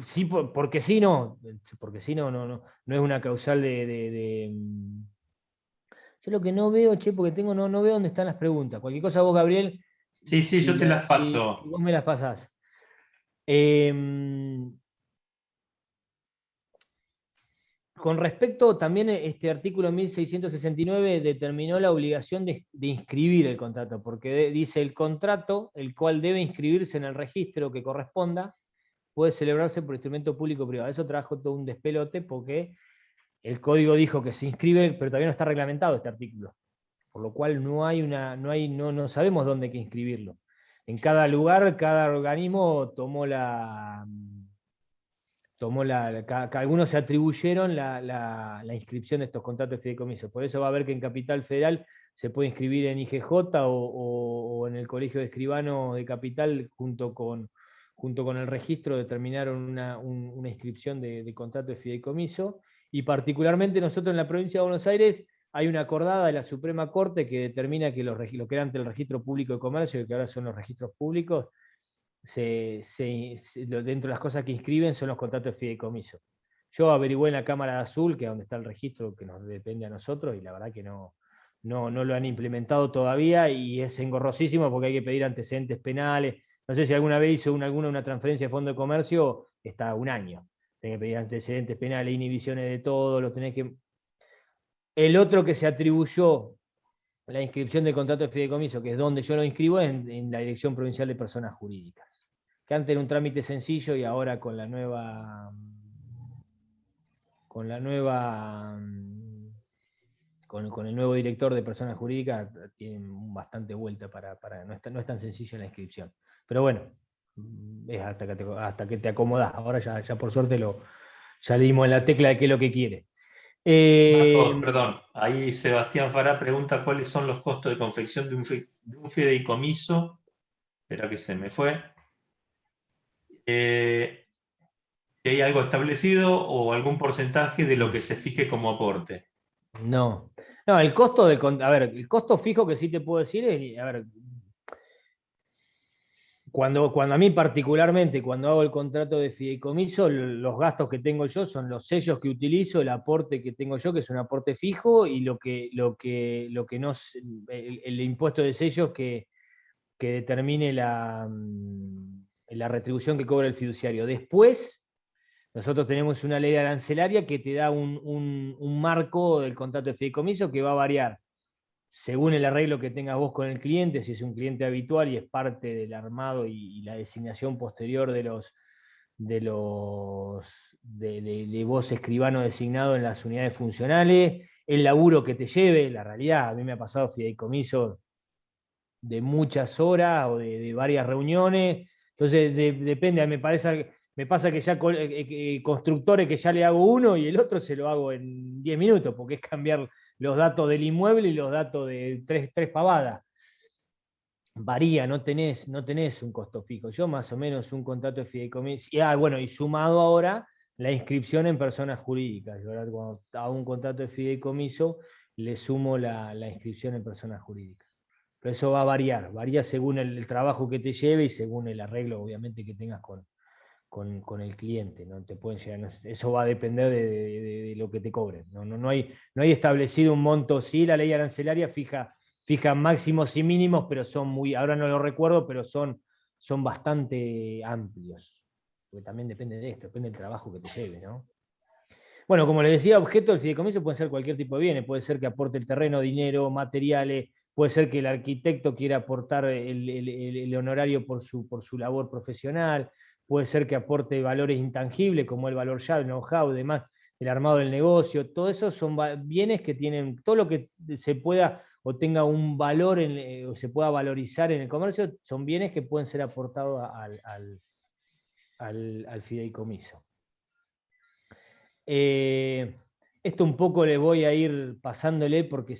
Sí, porque si no, no es una causal Yo lo que no veo, che, porque no veo dónde están las preguntas. Cualquier cosa vos, Gabriel, Sí, sí, yo te las si paso. vos me las pasás. Eh, Con respecto también, este artículo 1669 determinó la obligación de inscribir el contrato, porque dice el contrato, el cual debe inscribirse en el registro que corresponda, puede celebrarse por instrumento público o privado. Eso trajo todo un despelote porque el código dijo que se inscribe, pero todavía no está reglamentado este artículo, por lo cual no sabemos dónde hay que inscribirlo. En cada lugar, cada organismo algunos se atribuyeron la inscripción de estos contratos de fideicomiso. Por eso va a ver que en Capital Federal se puede inscribir en IGJ o en el Colegio de Escribanos de Capital, junto con el registro, determinaron una inscripción de contrato de fideicomiso. Y particularmente nosotros en la provincia de Buenos Aires hay una acordada de la Suprema Corte que determina que lo que era antes el registro público de comercio, y que ahora son los registros públicos, dentro de las cosas que inscriben son los contratos de fideicomiso. Yo averigüé en la Cámara de Azul, que es donde está el registro que nos depende a nosotros, y la verdad que no lo han implementado todavía, y es engorrosísimo porque hay que pedir antecedentes penales. No sé si alguna vez hizo una transferencia de fondo de comercio, está 1 año. Tenés que pedir antecedentes penales, inhibiciones de todo, lo tenés que... El otro que se atribuyó la inscripción del contrato de fideicomiso, que es donde yo lo inscribo, en la Dirección Provincial de Personas Jurídicas, que antes era un trámite sencillo y ahora con el nuevo director de Personas Jurídicas tienen bastante vuelta no es tan sencillo la inscripción. Pero bueno, es hasta que te acomodás. Ahora ya por suerte ya le dimos en la tecla de qué es lo que quiere. Marcos, perdón, ahí Sebastián Fará pregunta cuáles son los costos de confección de un fideicomiso. Espera que se me fue. ¿Hay algo establecido o algún porcentaje de lo que se fije como aporte? No, el costo el costo fijo que sí te puedo decir es, a ver, cuando a mí particularmente, cuando hago el contrato de fideicomiso, los gastos que tengo yo son los sellos que utilizo, el aporte que tengo yo, que es un aporte fijo, y lo que no, el impuesto de sellos que determine la retribución que cobra el fiduciario. Después, nosotros tenemos una ley arancelaria que te da un marco del contrato de fideicomiso que va a variar según el arreglo que tengas vos con el cliente, si es un cliente habitual y es parte del armado y la designación posterior de vos escribano designado en las unidades funcionales, el laburo que te lleve, la realidad, a mí me ha pasado fideicomiso de muchas horas o de varias reuniones, entonces depende, me pasa que ya constructores que ya le hago uno y el otro se lo hago en 10 minutos, porque es cambiar los datos del inmueble y los datos de tres pavadas. Varía, no tenés un costo fijo. Yo más o menos un contrato de fideicomiso, y sumado ahora la inscripción en personas jurídicas. Yo ahora cuando hago un contrato de fideicomiso, le sumo la inscripción en personas jurídicas. Pero eso varía según el trabajo que te lleve y según el arreglo, obviamente, que tengas con el cliente, ¿no? Te pueden llegar, eso va a depender de lo que te cobren. No hay establecido un monto, sí, la ley arancelaria fija máximos y mínimos, pero son ahora no lo recuerdo, pero son bastante amplios. Porque también depende de esto, depende del trabajo que te lleve, ¿no? Bueno, como les decía, objeto del fideicomiso puede ser cualquier tipo de bienes, puede ser que aporte el terreno, dinero, materiales, puede ser que el arquitecto quiera aportar el honorario por su labor profesional, puede ser que aporte valores intangibles como el valor llave, el know-how, demás, el armado del negocio, todo eso son bienes que tienen, todo lo que se pueda o tenga un valor o se pueda valorizar en el comercio, son bienes que pueden ser aportados al fideicomiso. Esto un poco le voy a ir pasándole porque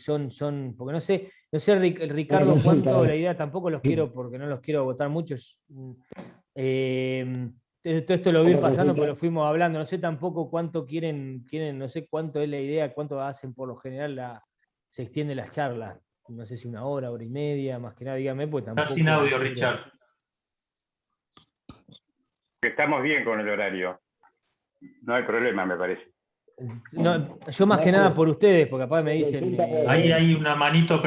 porque no sé Ricardo, cuánto la idea, tampoco los quiero, porque no los quiero agotar mucho. Todo esto lo voy a ir pasando porque lo fuimos hablando, no sé tampoco cuánto quieren, no sé cuánto es la idea, cuánto hacen por lo general, se extienden las charlas, no sé si 1 hora, 1 hora y media, más que nada, dígame, pues tampoco. Está sin audio, Richard. Estamos bien con el horario. No hay problema, me parece. No, yo más que nada por ustedes, porque capaz me dicen... Ahí hay una manito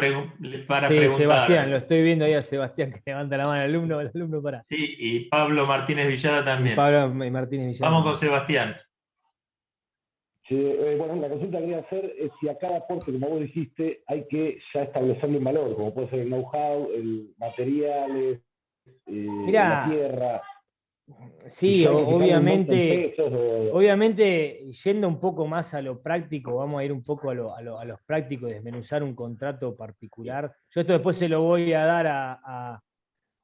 para preguntar. Sebastián, lo estoy viendo ahí a Sebastián que levanta la mano, el alumno para. Sí, y Pablo Martínez Villada también. Pablo Martínez Villada. Vamos con Sebastián. Sí, bueno, la consulta que quería hacer es si a cada aporte, como vos dijiste, hay que ya establecerle un valor, como puede ser el know-how, el materiales, la tierra. Sí, obviamente, yendo un poco más a lo práctico, vamos a ir un poco a los prácticos, desmenuzar un contrato particular. Yo esto después se lo voy a dar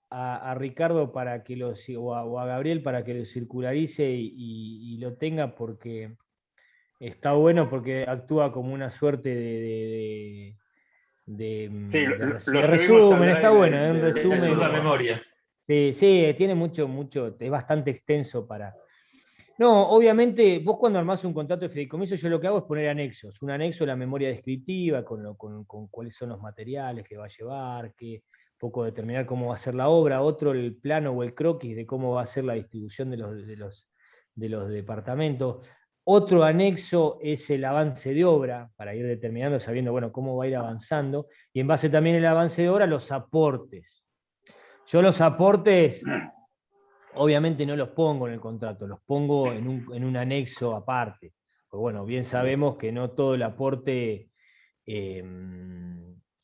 a Ricardo para que o a Gabriel para que lo circularice y lo tenga, porque está bueno, porque actúa como una suerte de resumen, está bueno, un resumen. Ayuda a memoria. Sí, tiene mucho, es bastante extenso para... No, obviamente, vos cuando armás un contrato de fideicomiso, yo lo que hago es poner anexos. Un anexo, la memoria descriptiva, con cuáles son los materiales que va a llevar, un poco determinar cómo va a ser la obra, otro el plano o el croquis de cómo va a ser la distribución de los departamentos. Otro anexo es el avance de obra, para ir determinando, sabiendo, bueno, cómo va a ir avanzando, y en base también al avance de obra, los aportes. Yo los aportes, obviamente no los pongo en el contrato, los pongo en un anexo aparte. Pues bueno, bien sabemos que no todo el aporte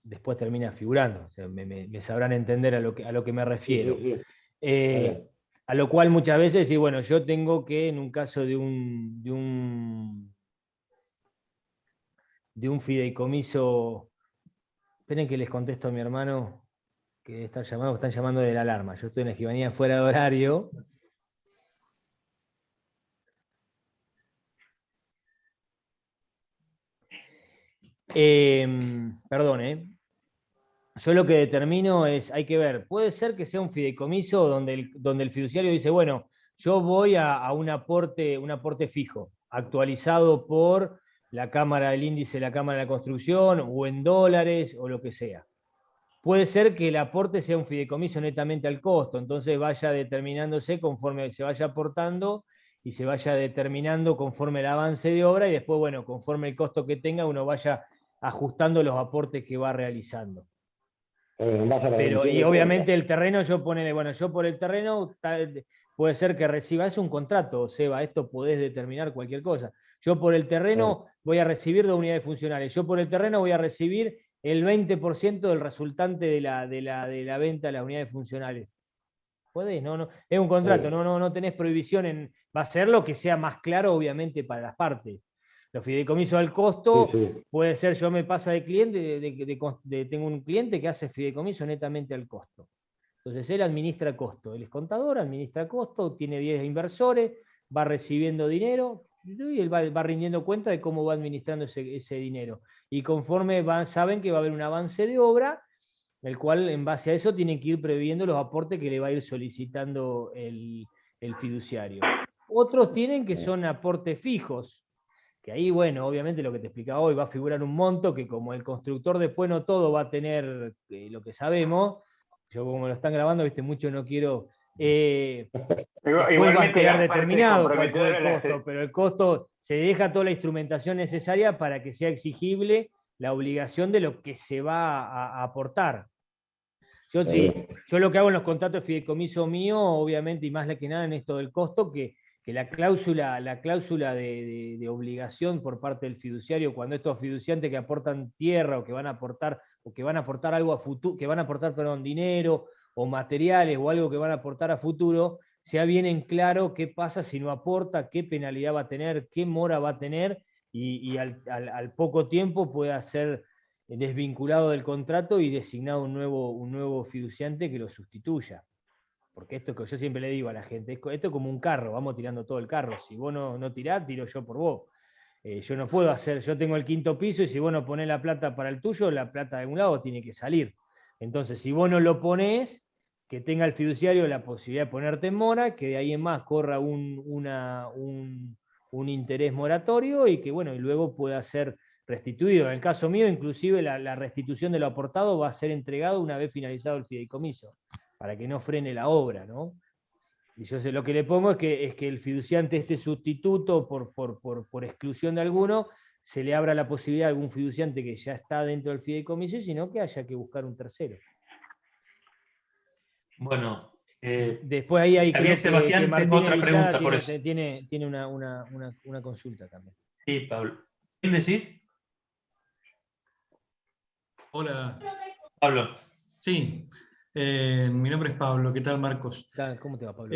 después termina figurando. O sea, me sabrán entender a lo que me refiero. A lo cual muchas veces, y bueno, yo tengo que, en un caso de un fideicomiso, esperen que les contesto a mi hermano, que están llamando de la alarma. Yo estoy en Escribanía fuera de horario. Perdón, Yo lo que determino es, hay que ver, puede ser que sea un fideicomiso donde el fiduciario dice, bueno, yo voy a un aporte fijo, actualizado por la Cámara del Índice de la Cámara de la Construcción, o en dólares, o lo que sea. Puede ser que el aporte sea un fideicomiso netamente al costo, entonces vaya determinándose conforme se vaya aportando y se vaya determinando conforme el avance de obra, y después, bueno, conforme el costo que tenga, uno vaya ajustando los aportes que va realizando. Pero, y obviamente el terreno, yo por el terreno, puede ser que reciba, es un contrato, Seba, esto podés determinar cualquier cosa. Yo por el terreno voy a recibir 2 unidades funcionales, yo por el terreno voy a recibir el 20% del resultante de la venta de las unidades funcionales. Podés, no, es un contrato, no tenés prohibición va a ser lo que sea más claro, obviamente, para las partes. Los fideicomisos al costo, puede ser, yo me pasa de cliente, tengo un cliente que hace fideicomiso netamente al costo. Entonces él administra costo, él es contador, administra costo, tiene 10 inversores, va recibiendo dinero, y él va rindiendo cuenta de cómo va administrando ese dinero. Y conforme saben que va a haber un avance de obra, el cual en base a eso tienen que ir previendo los aportes que le va a ir solicitando el fiduciario. Otros tienen que son aportes fijos, que ahí, bueno, obviamente lo que te explicaba hoy, va a figurar un monto que, como el constructor después no todo va a tener lo que sabemos, yo como lo están grabando, viste, mucho no quiero después va a Igualmente quedar las partes determinado cuál fue comprometedoras el las- costo, pero el costo se deja toda la instrumentación necesaria para que sea exigible la obligación de lo que se va a aportar. Yo lo que hago en los contratos de fideicomiso mío, obviamente, y más que nada en esto del costo, que la cláusula de obligación por parte del fiduciario, cuando estos fiduciantes que aportan tierra o que van a aportar algo a futuro, que van a aportar, perdón, dinero o materiales o algo que van a aportar a futuro, sea bien en claro qué pasa si no aporta, qué penalidad va a tener, qué mora va a tener, y al poco tiempo pueda ser desvinculado del contrato y designado un nuevo fiduciante que lo sustituya. Porque esto que yo siempre le digo a la gente, esto es como un carro, vamos tirando todo el carro. Si vos no tirás, tiro yo por vos. Yo no puedo hacer, yo tengo el 5.º piso y si vos no ponés la plata para el tuyo, la plata de un lado tiene que salir. Entonces, si vos no lo ponés, que tenga el fiduciario la posibilidad de ponerte en mora, que de ahí en más corra un interés moratorio y que, bueno, y luego pueda ser restituido. En el caso mío, inclusive la restitución de lo aportado va a ser entregado una vez finalizado el fideicomiso, para que no frene la obra, ¿no? Y yo sé, lo que le pongo es que el fiduciante, este sustituto por exclusión de alguno, se le abra la posibilidad a algún fiduciante que ya está dentro del fideicomiso, sino que haya que buscar un tercero. Bueno, después ahí hay, también, creo Sebastián, que tengo otra Martín pregunta por Evichada eso. tiene una consulta también. Sí, Pablo. ¿Quién decís? Hola. Pablo. Sí, mi nombre es Pablo. ¿Qué tal, Marcos? ¿Cómo te va, Pablo?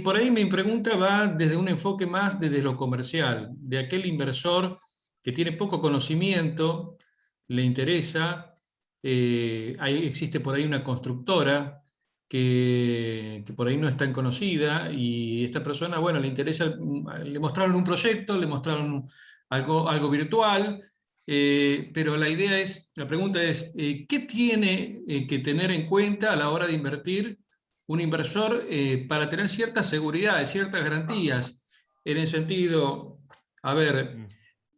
Por ahí mi pregunta va desde un enfoque más desde lo comercial, de aquel inversor que tiene poco conocimiento, le interesa, existe por ahí una constructora que por ahí no es tan conocida y esta persona, bueno, le interesa, le mostraron un proyecto, le mostraron algo virtual. Pero la pregunta es, ¿qué tiene que tener en cuenta a la hora de invertir un inversor para tener ciertas seguridades, ciertas garantías? En el sentido, a ver,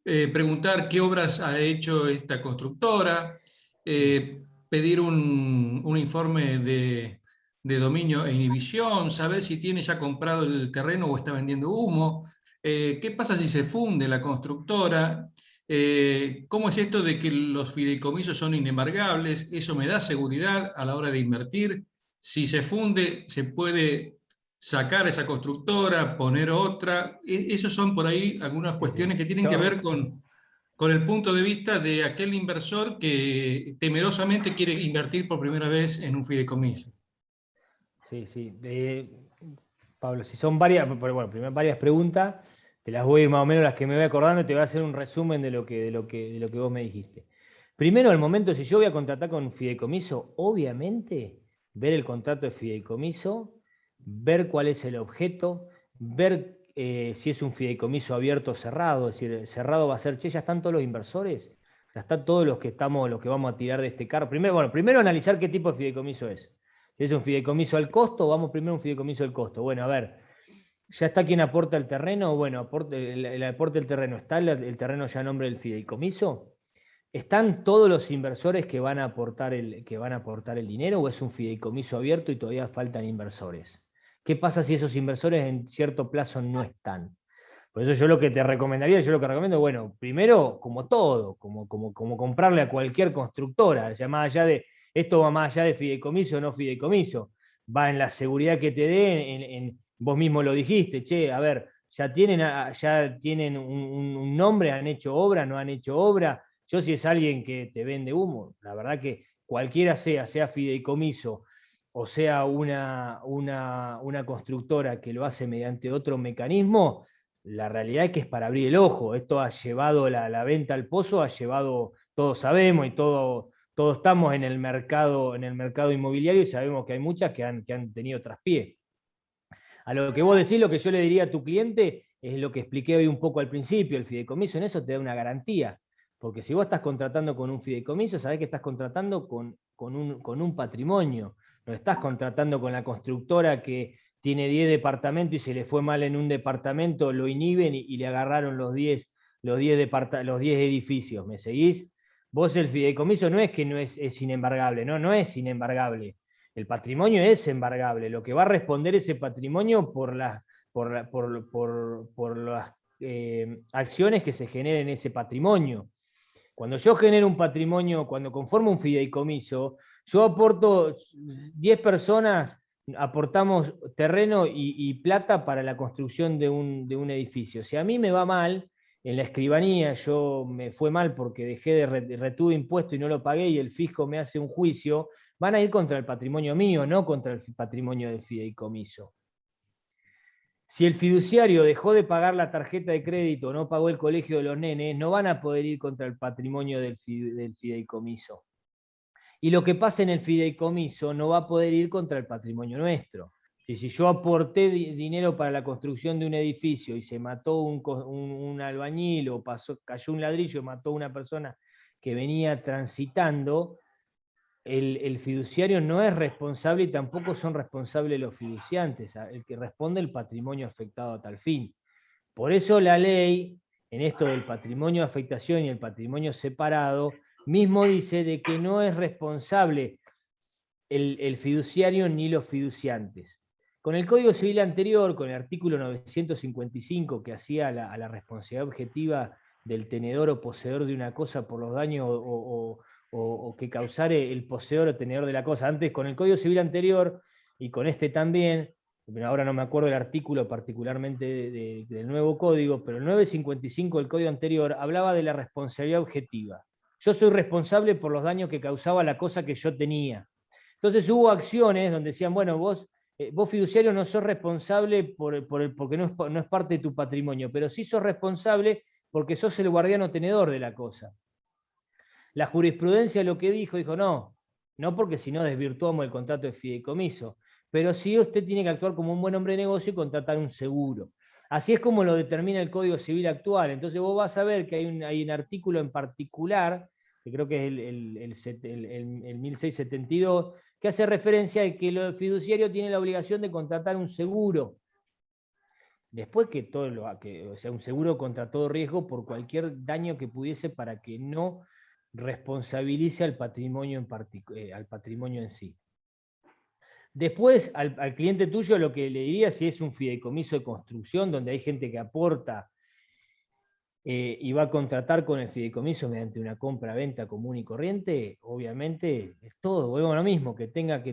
preguntar qué obras ha hecho esta constructora, pedir un informe de dominio e inhibición, saber si tiene ya comprado el terreno o está vendiendo humo. ¿Qué pasa si se funde la constructora? ¿Cómo es esto de que los fideicomisos son inembargables? ¿Eso me da seguridad a la hora de invertir? Si se funde, ¿se puede sacar esa constructora, poner otra? Esos son por ahí algunas cuestiones que tienen que ver con el punto de vista de aquel inversor que temerosamente quiere invertir por primera vez en un fideicomiso. Sí. Pablo, si son varias, bueno, primero varias preguntas, te las voy a ir más o menos las que me voy acordando y te voy a hacer un resumen de lo que vos me dijiste. Primero, al momento, si yo voy a contratar con un fideicomiso, obviamente, ver el contrato de fideicomiso, ver cuál es el objeto, ver si es un fideicomiso abierto o cerrado, es decir, cerrado va a ser, ya están todos los inversores, ya están todos los que vamos a tirar de este carro. Primero analizar qué tipo de fideicomiso es. Si es un fideicomiso al costo, vamos primero a un fideicomiso al costo. Bueno, a ver, ¿ya está quien aporta el terreno? Bueno, el aporte del terreno, ¿está el terreno ya a nombre del fideicomiso? ¿Están todos los inversores que van a aportar el dinero o es un fideicomiso abierto y todavía faltan inversores? ¿Qué pasa si esos inversores en cierto plazo no están? Por eso yo lo que recomiendo, bueno, primero, como todo, como comprarle a cualquier constructora, o sea, esto va más allá de fideicomiso o no fideicomiso, va en la seguridad que te dé, vos mismo lo dijiste, che, a ver, ya tienen un nombre, han hecho obra, no han hecho obra. Yo, si es alguien que te vende humo, la verdad que cualquiera sea fideicomiso o sea una constructora que lo hace mediante otro mecanismo, la realidad es que es para abrir el ojo. Esto ha llevado la venta al pozo, todos sabemos y todos estamos en el mercado inmobiliario y sabemos que hay muchas que han tenido traspié. A lo que vos decís, lo que yo le diría a tu cliente es lo que expliqué hoy un poco al principio. El fideicomiso en eso te da una garantía, porque si vos estás contratando con un fideicomiso, sabés que estás contratando con un patrimonio. No estás contratando con la constructora que tiene 10 departamentos y se le fue mal en un departamento, lo inhiben y le agarraron los 10 edificios. ¿Me seguís? Vos, el fideicomiso no es que no es inembargable, no es inembargable. El patrimonio es embargable, lo que va a responder ese patrimonio por las acciones que se generen en ese patrimonio. Cuando yo genero un patrimonio, cuando conformo un fideicomiso, yo aporto 10 personas, aportamos terreno y plata para la construcción de un edificio. Si a mí me va mal, en la escribanía me fue mal porque retuve impuesto y no lo pagué y el fisco me hace un juicio, van a ir contra el patrimonio mío, no contra el patrimonio del fideicomiso. Si el fiduciario dejó de pagar la tarjeta de crédito, no pagó el colegio de los nenes, no van a poder ir contra el patrimonio del fideicomiso. Y lo que pasa en el fideicomiso no va a poder ir contra el patrimonio nuestro. Si yo aporté dinero para la construcción de un edificio y se mató un albañil o cayó un ladrillo y mató a una persona que venía transitando, el fiduciario no es responsable y tampoco son responsables los fiduciantes. El que responde es el patrimonio afectado a tal fin. Por eso la ley, en esto del patrimonio de afectación y el patrimonio separado, mismo dice de que no es responsable el fiduciario ni los fiduciantes. Con el Código Civil anterior, con el artículo 955 que hacía a la responsabilidad objetiva del tenedor o poseedor de una cosa por los daños o que causare el poseedor o tenedor de la cosa. Antes, con el Código Civil anterior, y con este también, pero ahora no me acuerdo el artículo particularmente del nuevo código, pero el 955 del código anterior hablaba de la responsabilidad objetiva. Yo soy responsable por los daños que causaba la cosa que yo tenía. Entonces hubo acciones donde decían, bueno, vos fiduciario no sos responsable porque no es parte de tu patrimonio, pero sí sos responsable porque sos el guardián o tenedor de la cosa. La jurisprudencia lo que dijo no porque si no desvirtuamos el contrato de fideicomiso, pero sí usted tiene que actuar como un buen hombre de negocio y contratar un seguro. Así es como lo determina el Código Civil actual. Entonces vos vas a ver que hay un artículo en particular, que creo que es el 1672, que hace referencia a que el fiduciario tiene la obligación de contratar un seguro. Después o sea, un seguro contra todo riesgo por cualquier daño que pudiese para que no responsabilice al patrimonio en sí. Después, al cliente tuyo lo que le diría, si es un fideicomiso de construcción, donde hay gente que aporta y va a contratar con el fideicomiso mediante una compra-venta común y corriente, obviamente es todo, volvemos a lo mismo, que tenga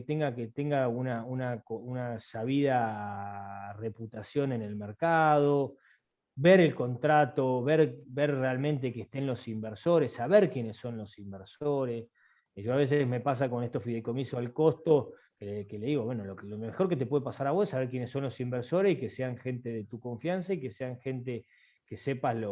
una sabida reputación en el mercado, ver el contrato, ver realmente que estén los inversores, saber quiénes son los inversores. Yo a veces me pasa con estos fideicomisos al costo, que le digo, bueno, lo mejor que te puede pasar a vos es saber quiénes son los inversores y que sean gente de tu confianza y que sean gente que sepas el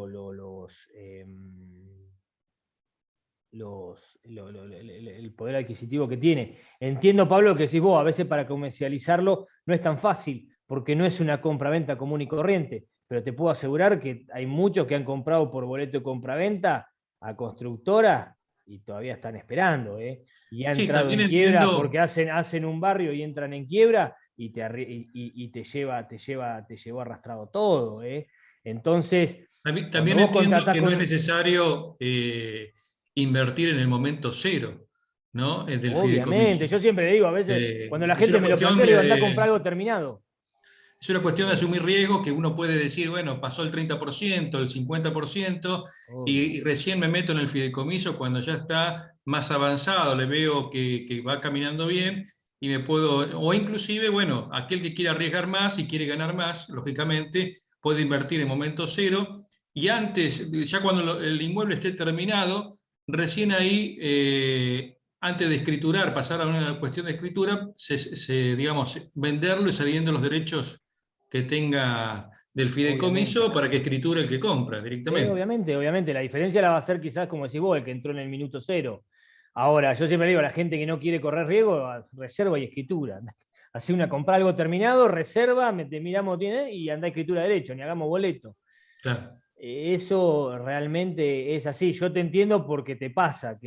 poder adquisitivo que tiene. Entiendo, Pablo, que decís vos, a veces para comercializarlo no es tan fácil, porque no es una compra-venta común y corriente, pero te puedo asegurar que hay muchos que han comprado por boleto de compra-venta a constructoras y todavía están esperando, y han entrado en quiebra porque hacen un barrio y entran en quiebra y te llevó arrastrado todo, Entonces, también entiendo que no es necesario invertir en el momento cero, ¿no? Del obviamente, yo siempre le digo, a veces, cuando la gente me lo plantea, le digo, anda a comprar algo terminado. Es una cuestión de asumir riesgos que uno puede decir, bueno, pasó el 30%, el 50%, y recién me meto en el fideicomiso cuando ya está más avanzado, le veo que va caminando bien, y me puedo, o inclusive, bueno, aquel que quiere arriesgar más y quiere ganar más, lógicamente, puede invertir en momento cero, y antes, ya cuando el inmueble esté terminado, recién ahí, antes de escriturar, pasar a una cuestión de escritura, digamos, venderlo y cediendo los derechos que tenga del fideicomiso, obviamente, para que escriture el que compra directamente. Obviamente, la diferencia la va a ser quizás, como decís vos, el que entró en el minuto cero. Ahora, yo siempre digo a la gente que no quiere correr riesgo, reserva y escritura. Así compra algo terminado, reserva, miramos y anda a escritura derecho, ni hagamos boleto. Claro. Eso realmente es así. Yo te entiendo porque te pasa,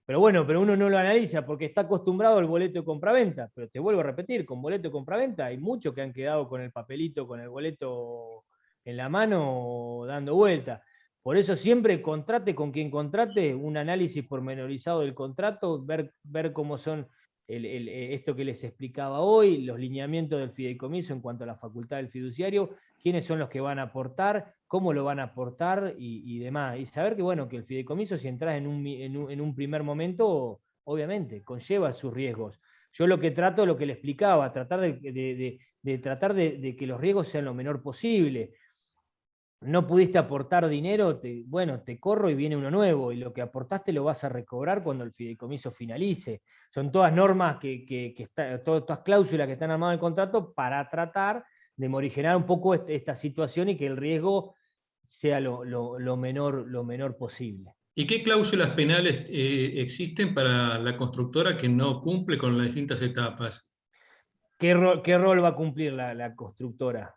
pero uno no lo analiza porque está acostumbrado al boleto de compraventa. Pero te vuelvo a repetir, con boleto de compraventa hay muchos que han quedado con el papelito, con el boleto en la mano, dando vuelta. Por eso siempre contrate con quien contrate, un análisis pormenorizado del contrato, ver cómo son esto que les explicaba hoy, los lineamientos del fideicomiso en cuanto a la facultad del fiduciario, quiénes son los que van a aportar, cómo lo van a aportar y demás. Y saber que, bueno, que el fideicomiso, si entras en un primer momento, obviamente, conlleva sus riesgos. Yo lo que trato, lo que le explicaba, tratar tratar de que los riesgos sean lo menor posible. No pudiste aportar dinero, bueno, te corro y viene uno nuevo, y lo que aportaste lo vas a recobrar cuando el fideicomiso finalice. Son todas normas todas cláusulas que están armadas en el contrato para tratar de morigerar un poco esta situación y que el riesgo sea lo menor posible. ¿Y qué cláusulas penales existen para la constructora que no cumple con las distintas etapas? ¿Qué rol va a cumplir la constructora?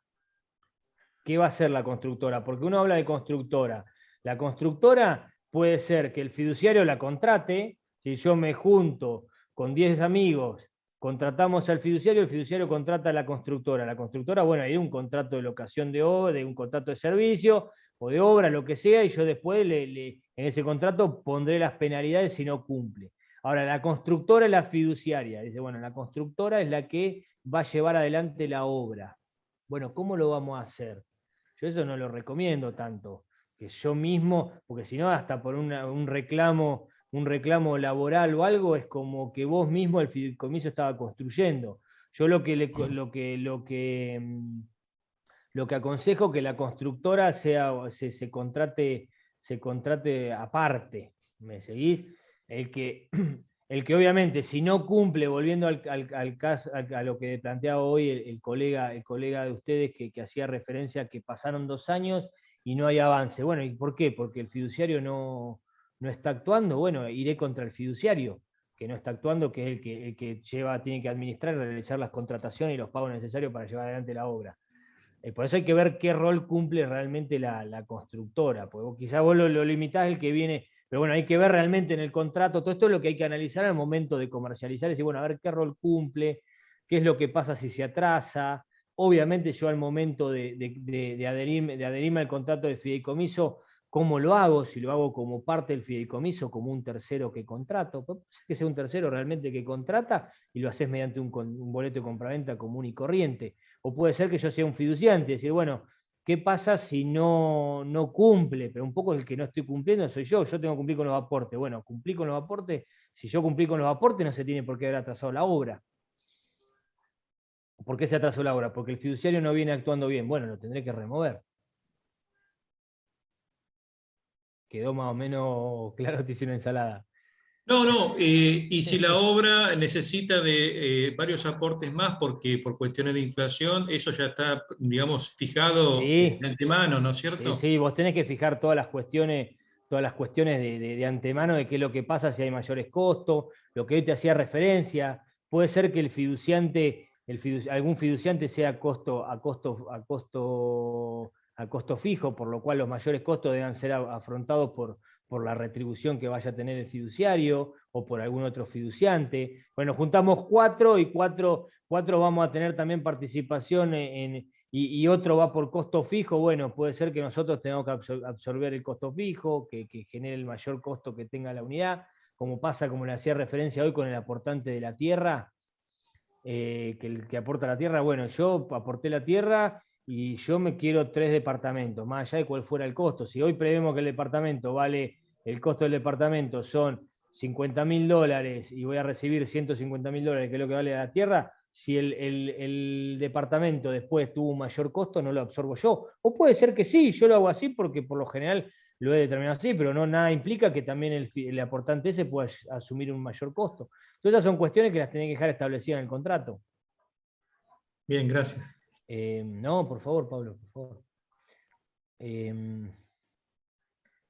¿Qué va a hacer la constructora? Porque uno habla de constructora. La constructora puede ser que el fiduciario la contrate. Si yo me junto con 10 amigos, contratamos al fiduciario, el fiduciario contrata a la constructora. La constructora, bueno, hay un contrato de locación de obra, de un contrato de servicio o de obra, lo que sea, y yo después en ese contrato pondré las penalidades si no cumple. Ahora, la constructora es la fiduciaria. Dice, bueno, la constructora es la que va a llevar adelante la obra. Bueno, ¿cómo lo vamos a hacer? Yo eso no lo recomiendo tanto, que yo mismo, porque si no, hasta por un reclamo laboral o algo, es como que vos mismo el fideicomiso estaba construyendo. Yo lo que aconsejo que la constructora se contrate aparte. ¿Me seguís? El que obviamente, si no cumple, volviendo al caso, a lo que planteaba hoy el colega de ustedes que hacía referencia a que pasaron 2 años y no hay avance. Bueno, ¿y por qué? Porque el fiduciario no está actuando. Bueno, iré contra el fiduciario, que no está actuando, que es el que tiene que administrar y realizar las contrataciones y los pagos necesarios para llevar adelante la obra. Por eso hay que ver qué rol cumple realmente la constructora, porque quizás vos lo limitás el que viene, pero bueno, hay que ver realmente en el contrato, todo esto es lo que hay que analizar al momento de comercializar, y decir, bueno, a ver qué rol cumple, qué es lo que pasa si se atrasa. Obviamente yo al momento de adherirme al contrato de fideicomiso, ¿cómo lo hago? Si lo hago como parte del fideicomiso, como un tercero que contrato, puede ser que sea un tercero realmente que contrata y lo haces mediante un boleto de compraventa común y corriente. O puede ser que yo sea un fiduciante, decir, bueno, ¿qué pasa si no cumple? Pero un poco el que no estoy cumpliendo soy yo tengo que cumplir con los aportes. Bueno, cumplí con los aportes, si yo cumplí con los aportes no se tiene por qué haber atrasado la obra. ¿Por qué se atrasó la obra? Porque el fiduciario no viene actuando bien. Bueno, lo tendré que remover. Quedó más o menos claro, te hice una ensalada. No, y si la obra necesita de varios aportes más porque por cuestiones de inflación, eso ya está, digamos, fijado Sí, de antemano, ¿no es cierto? sí, vos tenés que fijar todas las cuestiones de antemano de qué es lo que pasa si hay mayores costos, lo que hoy te hacía referencia. Puede ser que algún fiduciante sea a costo fijo, por lo cual los mayores costos deban ser afrontados por la retribución que vaya a tener el fiduciario o por algún otro fiduciante. Bueno, juntamos 4 y 4 vamos a tener también participación y otro va por costo fijo. Bueno, puede ser que nosotros tengamos que absorber el costo fijo, que genere el mayor costo que tenga la unidad, como pasa, como le hacía referencia hoy con el aportante de la tierra, que el que aporta la tierra. Bueno, yo aporté la tierra y yo me quiero 3 departamentos, más allá de cuál fuera el costo. Si hoy prevemos que el costo del departamento son $50.000 y voy a recibir $150.000, que es lo que vale la tierra, si el departamento después tuvo un mayor costo, no lo absorbo yo. O puede ser que sí, yo lo hago así porque por lo general lo he determinado así, pero nada implica que también el aportante ese pueda asumir un mayor costo. Todas esas son cuestiones que las tenés que dejar establecidas en el contrato. Bien, gracias. No, por favor, Pablo, por favor.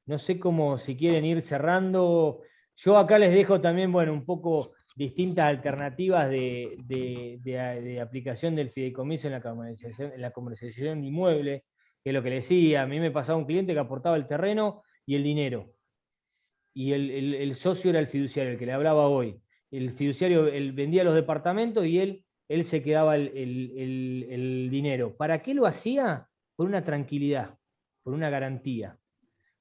No sé cómo, si quieren ir cerrando. Yo acá les dejo también, bueno, un poco distintas alternativas de aplicación del fideicomiso en la comercialización de inmuebles, que es lo que le decía. A mí me pasaba un cliente que aportaba el terreno y el dinero. Y el socio era el fiduciario, el que le hablaba hoy. El fiduciario vendía los departamentos y él se quedaba el dinero. ¿Para qué lo hacía? Por una tranquilidad, por una garantía.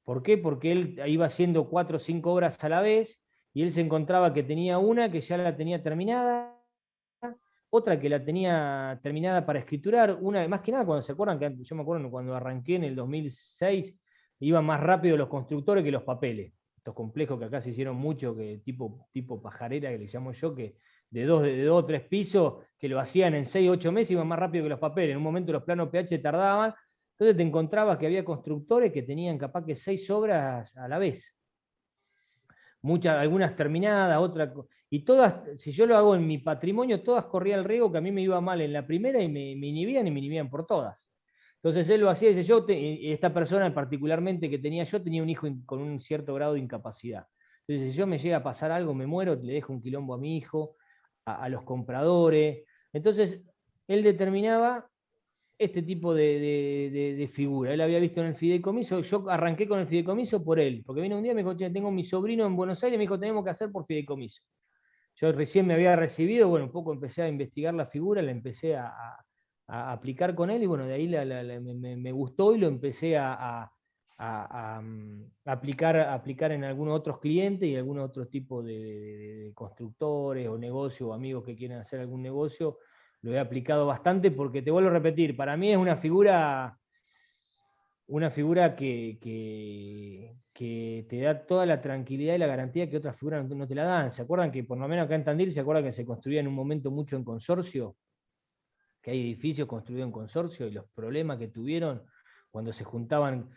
¿Por qué? Porque él iba haciendo 4 o 5 obras a la vez y él se encontraba que tenía una que ya la tenía terminada, otra que la tenía terminada para escriturar, una, más que nada cuando se acuerdan, que yo me acuerdo cuando arranqué en el 2006, iban más rápido los constructores que los papeles. Estos complejos que acá se hicieron mucho, que tipo pajarera, que le llamo yo, que de dos o tres pisos, que lo hacían en 6 o 8 meses, iban más rápido que los papeles. En un momento los planos PH tardaban, entonces te encontrabas que había constructores que tenían capaz que 6 obras a la vez. Algunas terminadas, otras, y todas, si yo lo hago en mi patrimonio, todas corrían el riesgo que a mí me iba mal en la primera y me inhibían por todas. Entonces él lo hacía y dice, esta persona particularmente que tenía yo, tenía un hijo con un cierto grado de incapacidad. Entonces, si yo me llega a pasar algo, me muero, le dejo un quilombo a mi hijo, a los compradores. Entonces, él determinaba este tipo de figura. Él había visto en el fideicomiso, yo arranqué con el fideicomiso por él, porque vino un día y me dijo, che, tengo mi sobrino en Buenos Aires, me dijo, tenemos que hacer por fideicomiso. Yo recién me había recibido, bueno, un poco empecé a investigar la figura, la empecé a aplicar con él, y bueno, de ahí me gustó y lo empecé a aplicar en algunos otros clientes y algunos otros tipos de constructores o negocios o amigos que quieren hacer algún negocio. Lo he aplicado bastante porque, te vuelvo a repetir, para mí es una figura que te da toda la tranquilidad y la garantía que otras figuras no te la dan. ¿Se acuerdan que por lo menos acá en Tandil, se acuerdan que se construía en un momento mucho en consorcio? Que hay edificios construidos en consorcio y los problemas que tuvieron cuando se juntaban,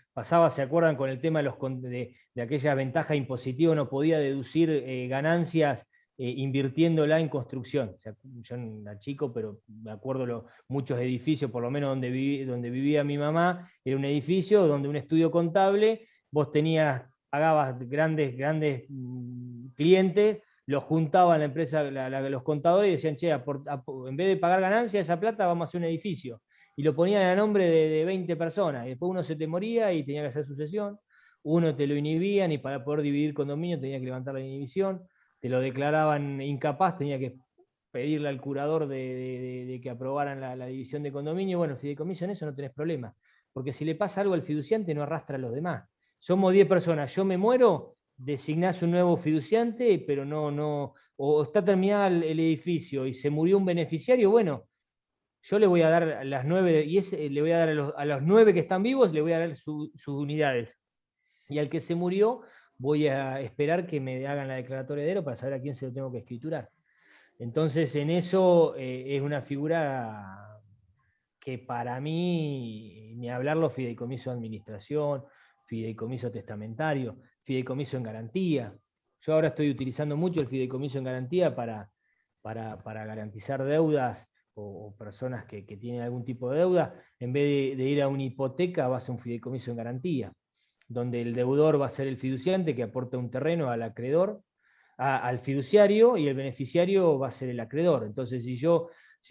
¿se acuerdan con el tema de aquella ventaja impositiva? No podía deducir ganancias invirtiéndola en construcción. O sea, yo no era chico, pero me acuerdo muchos edificios, por lo menos donde vivía mi mamá, era un edificio donde un estudio contable, vos pagabas grandes clientes, los juntaban la empresa, los contadores, y decían, che, en vez de pagar ganancias, esa plata vamos a hacer un edificio. Y lo ponían a nombre de 20 personas, y después uno se te moría y tenía que hacer sucesión, uno te lo inhibían, y para poder dividir condominio tenía que levantar la inhibición, te lo declaraban incapaz, tenía que pedirle al curador de que aprobaran la división de condominio. Bueno, fideicomiso en eso no tenés problema, porque si le pasa algo al fiduciante no arrastra a los demás. Somos 10 personas, yo me muero, designás un nuevo fiduciante, pero o está terminado el edificio y se murió un beneficiario, bueno, yo le voy a dar a las 9, le voy a dar a los 9 que están vivos, le voy a dar sus unidades. Y al que se murió, voy a esperar que me hagan la declaratoria de heredero para saber a quién se lo tengo que escriturar. Entonces, en eso es una figura que para mí, ni hablar los fideicomisos de administración, fideicomiso testamentario, fideicomiso en garantía. Yo ahora estoy utilizando mucho el fideicomiso en garantía para garantizar deudas o personas que tienen algún tipo de deuda. En vez de ir a una hipoteca, va a ser un fideicomiso en garantía, donde el deudor va a ser el fiduciante que aporta un terreno al acreedor, al fiduciario, y el beneficiario va a ser el acreedor. Entonces, si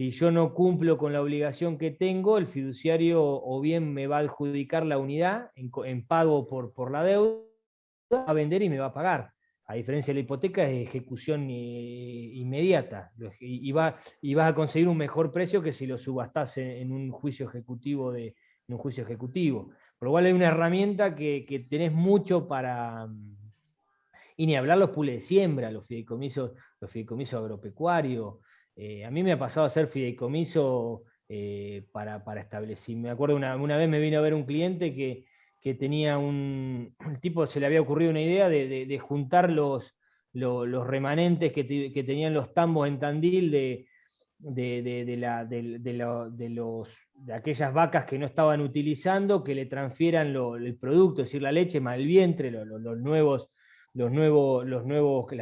yo no cumplo con la obligación que tengo, el fiduciario o bien me va a adjudicar la unidad en pago por la deuda, va a vender y me va a pagar. A diferencia de la hipoteca, es ejecución inmediata, y vas a conseguir un mejor precio que si lo subastás en un juicio ejecutivo. Por lo cual hay una herramienta que tenés mucho para... Y ni hablar los pools de siembra, los fideicomisos agropecuarios. A mí me ha pasado a hacer fideicomiso para establecer. Me acuerdo una vez me vino a ver un cliente que tenía el tipo se le había ocurrido una idea de juntar los remanentes que tenían los tambos en Tandil de aquellas vacas que no estaban utilizando, que le transfieran el producto, es decir, la leche más el vientre, las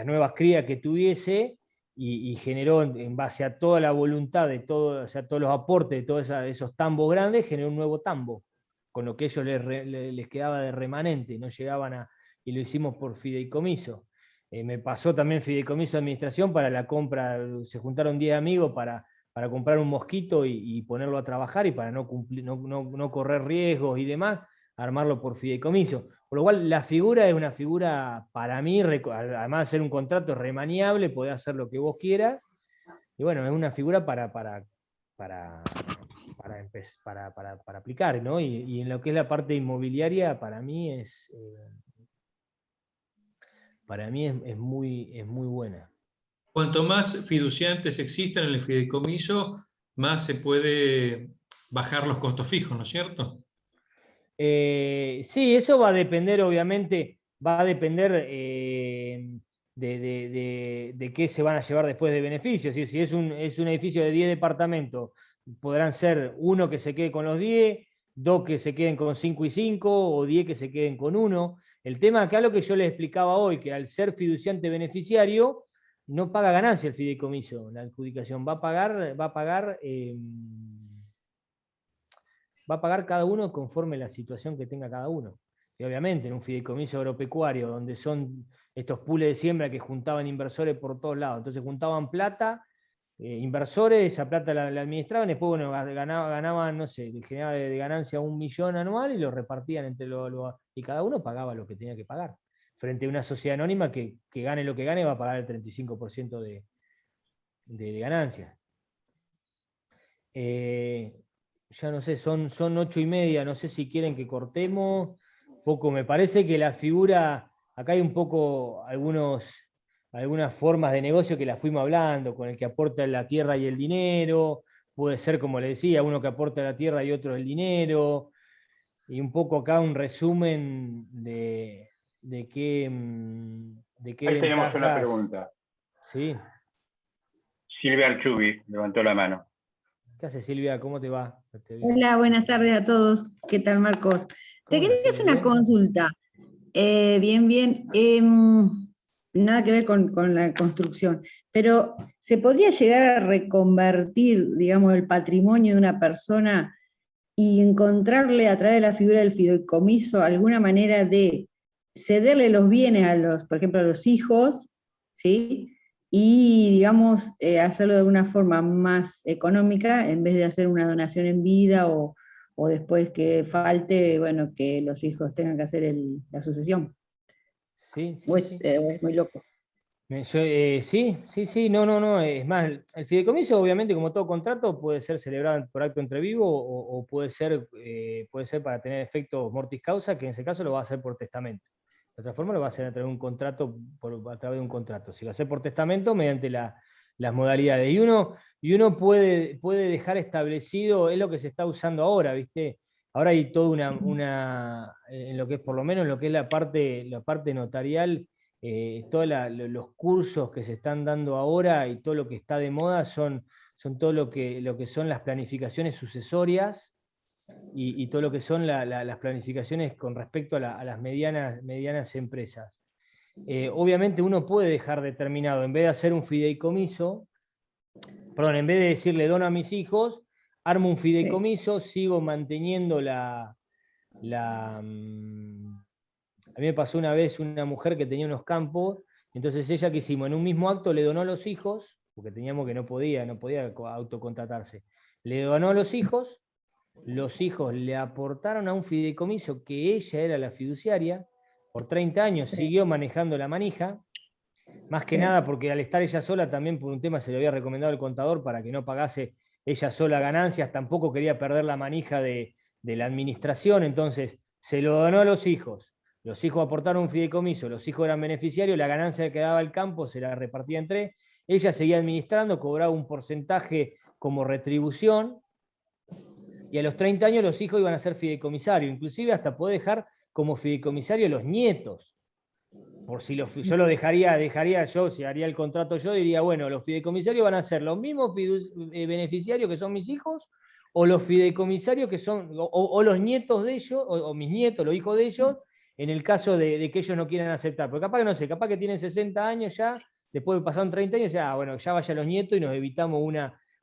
nuevas crías que tuviese, y generó, en base a toda la voluntad de todo, o sea, todos los aportes de todos esos tambos grandes, generó un nuevo tambo, con lo que ellos les quedaba de remanente, no llegaban y lo hicimos por fideicomiso. Me pasó también fideicomiso de administración para la compra, se juntaron 10 amigos para comprar un mosquito y ponerlo a trabajar, y para no correr riesgos y demás, armarlo por fideicomiso. Por lo cual la figura es una figura, para mí, además de ser un contrato remaniable, podés hacer lo que vos quieras, y bueno, es una figura para aplicar, ¿no? Y en lo que es la parte inmobiliaria, para mí para mí es muy buena. Cuanto más fiduciantes existan en el fideicomiso, más se puede bajar los costos fijos, ¿no es cierto? Sí, eso va a depender, obviamente, va a depender de qué se van a llevar después de beneficios. Si es un edificio de 10 departamentos, podrán ser 1 que se quede con los 10, 2 que se queden con 5 y 5, o 10 que se queden con 1. El tema acá, lo que yo les explicaba hoy, que al ser fiduciante beneficiario, no paga ganancia el fideicomiso, la adjudicación va a pagar cada uno conforme la situación que tenga cada uno. Y obviamente en un fideicomiso agropecuario, donde son estos pools de siembra que juntaban inversores por todos lados, entonces juntaban plata, inversores, esa plata la administraban, después bueno, ganaban, no sé, generaba de ganancia 1 millón anual y lo repartían entre y cada uno pagaba lo que tenía que pagar. Frente a una sociedad anónima que gane lo que gane, va a pagar el 35% de ganancias. Ya no sé, son 8:30, no sé si quieren que cortemos. Poco, me parece que la figura, acá hay un poco algunas formas de negocio que las fuimos hablando, con el que aporta la tierra y el dinero, puede ser, como le decía, uno que aporta la tierra y otro el dinero, y un poco acá un resumen de qué Ahí tenemos una ventajas. pregunta. Sí. Silvia Archubi levantó la mano. ¿Qué haces, Silvia? ¿Cómo te va? Hola, buenas tardes a todos. ¿Qué tal, Marcos? Te quería hacer una consulta. Bien. Nada que ver con la construcción, pero ¿se podría llegar a reconvertir, digamos, el patrimonio de una persona y encontrarle a través de la figura del fideicomiso alguna manera de cederle los bienes por ejemplo, a los hijos, ¿sí? Y, digamos, hacerlo de una forma más económica en vez de hacer una donación en vida o después que falte, bueno, que los hijos tengan que hacer la sucesión? Sí. O es muy loco. Sí, no, es más, el fideicomiso obviamente como todo contrato puede ser celebrado por acto entre vivo o puede ser para tener efectos mortis causa, que en ese caso lo va a hacer por testamento. De otra forma lo va a hacer a través de un contrato, Si va a ser por testamento, mediante las modalidades. Y uno puede dejar establecido, es lo que se está usando ahora, ¿viste? Ahora hay toda en lo que es, por lo menos en lo que es la parte notarial, todos los cursos que se están dando ahora y todo lo que está de moda son todo lo que son las planificaciones sucesorias y todo lo que son las planificaciones con respecto a las medianas empresas. Obviamente uno puede dejar determinado, en vez de hacer un fideicomiso, en vez de decirle dono a mis hijos, armo un fideicomiso, sigo manteniendo a mí me pasó una vez una mujer que tenía unos campos, entonces ella, que hicimos, en un mismo acto le donó a los hijos, porque teníamos que no podía autocontratarse, le donó a los hijos le aportaron a un fideicomiso que ella era la fiduciaria, por 30 años siguió manejando la manija, más que nada porque al estar ella sola, también por un tema se le había recomendado al contador para que no pagase ella sola ganancias, tampoco quería perder la manija de la administración, entonces se lo donó a los hijos aportaron un fideicomiso, los hijos eran beneficiarios, la ganancia que daba el campo se la repartía entre, ella seguía administrando, cobraba un porcentaje como retribución, y a los 30 años los hijos iban a ser fideicomisarios, inclusive hasta poder dejar como fideicomisario los nietos. Por si yo lo dejaría yo, si haría el contrato yo, diría, bueno, los fideicomisarios van a ser los mismos beneficiarios que son mis hijos, o los fideicomisarios que son, o los nietos de ellos, o mis nietos, los hijos de ellos, en el caso de que ellos no quieran aceptar. Porque capaz que no sé, capaz que tienen 60 años ya, después pasaron 30 años, ya, bueno, ya vayan los nietos y nos evitamos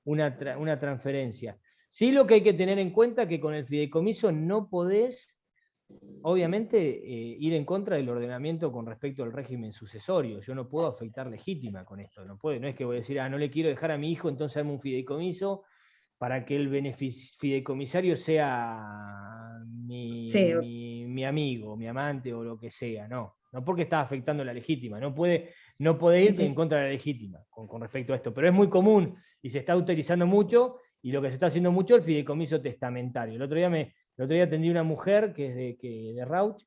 una transferencia. Sí, lo que hay que tener en cuenta es que con el fideicomiso no podés, obviamente, ir en contra del ordenamiento con respecto al régimen sucesorio. Yo no puedo afectar legítima con esto. No es que voy a decir, no le quiero dejar a mi hijo, entonces hazme un fideicomiso para que el fideicomisario sea mi amigo, mi amante o lo que sea. No porque está afectando la legítima. No puede ir en contra de la legítima con respecto a esto. Pero es muy común y se está utilizando mucho, y lo que se está haciendo mucho es el fideicomiso testamentario. El otro día atendí una mujer que es de Rauch,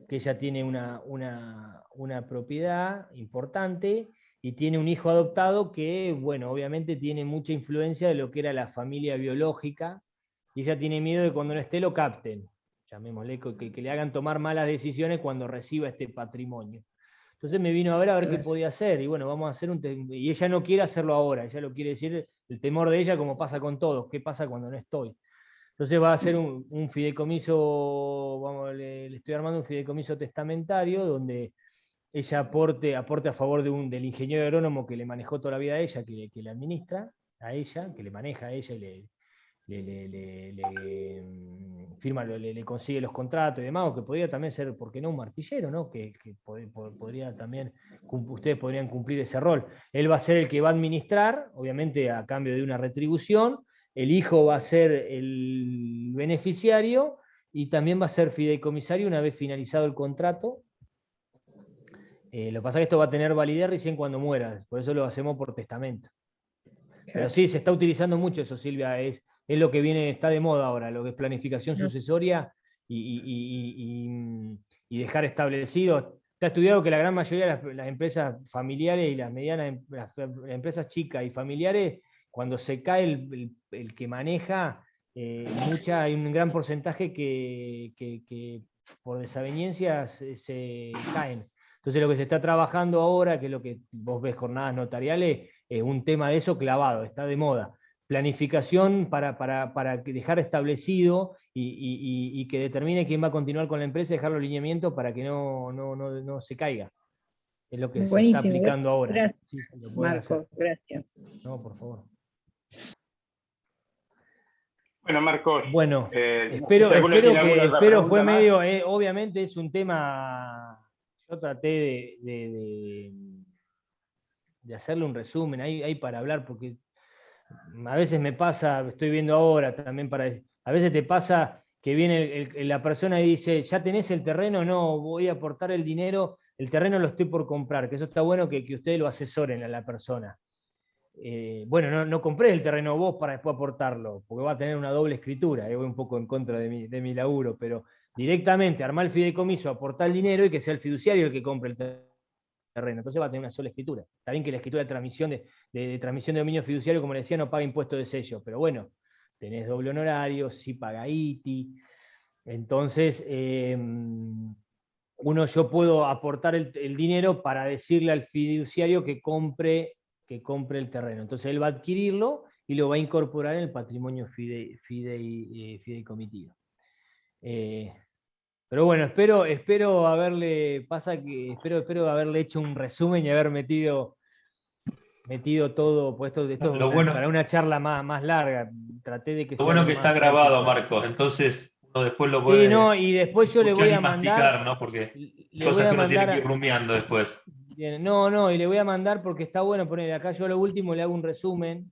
que ella tiene una propiedad importante y tiene un hijo adoptado que, bueno, obviamente tiene mucha influencia de lo que era la familia biológica, y ella tiene miedo de cuando no esté lo capten, llamémosle, que le hagan tomar malas decisiones cuando reciba este patrimonio. Entonces me vino a ver qué podía hacer, y bueno, vamos a hacer y ella no quiere hacerlo ahora, ella lo quiere decir, el temor de ella, como pasa con todos, ¿qué pasa cuando no estoy? Entonces va a hacer un fideicomiso, le estoy armando un fideicomiso testamentario, donde ella aporte a favor del ingeniero agrónomo que le manejó toda la vida a ella, que le administra a ella, que le maneja a ella y le consigue los contratos y demás, o que podría también ser, ¿por qué no?, un martillero, ¿no? Que podría también, ustedes podrían cumplir ese rol. Él va a ser el que va a administrar, obviamente a cambio de una retribución, el hijo va a ser el beneficiario y también va a ser fideicomisario una vez finalizado el contrato. Lo que pasa es que esto va a tener validez recién cuando muera, por eso lo hacemos por testamento. Pero sí, se está utilizando mucho eso, Silvia, es lo que está de moda ahora, lo que es planificación sucesoria y dejar establecido. Está estudiado que la gran mayoría de las empresas familiares y las medianas, las empresas chicas y familiares, cuando se cae el que maneja, hay un gran porcentaje que por desavenencias se caen. Entonces lo que se está trabajando ahora, que es lo que vos ves jornadas notariales, es un tema de eso clavado, está de moda. Planificación para dejar establecido y que determine quién va a continuar con la empresa, dejar los lineamientos para que no se caiga. Es lo que se está aplicando ahora. Gracias, sí, Marcos, gracias. No, por favor. Bueno, Marcos. Bueno, espero fue medio, obviamente es un tema, yo traté de hacerle un resumen ahí para hablar, porque a veces me pasa, estoy viendo ahora también, a veces te pasa que viene la persona y dice, ¿ya tenés el terreno? No, voy a aportar el dinero, el terreno lo estoy por comprar, que eso está bueno que ustedes lo asesoren a la persona. Bueno, no compré el terreno vos para después aportarlo, porque va a tener una doble escritura, voy un poco en contra de mi laburo, pero directamente armar el fideicomiso, aportar el dinero y que sea el fiduciario el que compre el terreno. Entonces va a tener una sola escritura. Está bien que la escritura de transmisión de transmisión de dominio fiduciario, como le decía, no paga impuesto de sello, pero bueno, tenés doble honorario, sí paga ITI. Entonces, yo puedo aportar el dinero para decirle al fiduciario que compre el terreno. Entonces él va a adquirirlo y lo va a incorporar en el patrimonio fideicomitido. Pero bueno, espero haberle hecho un resumen y haber metido todo, pues esto para una charla más larga. Traté de que lo bueno que está grabado, Marcos, entonces uno después lo puede. Sí, no, y después yo le voy a mandar, ¿no? Porque cosas que uno tiene que ir rumiando después. No, y le voy a mandar porque está bueno poner acá, yo a lo último le hago un resumen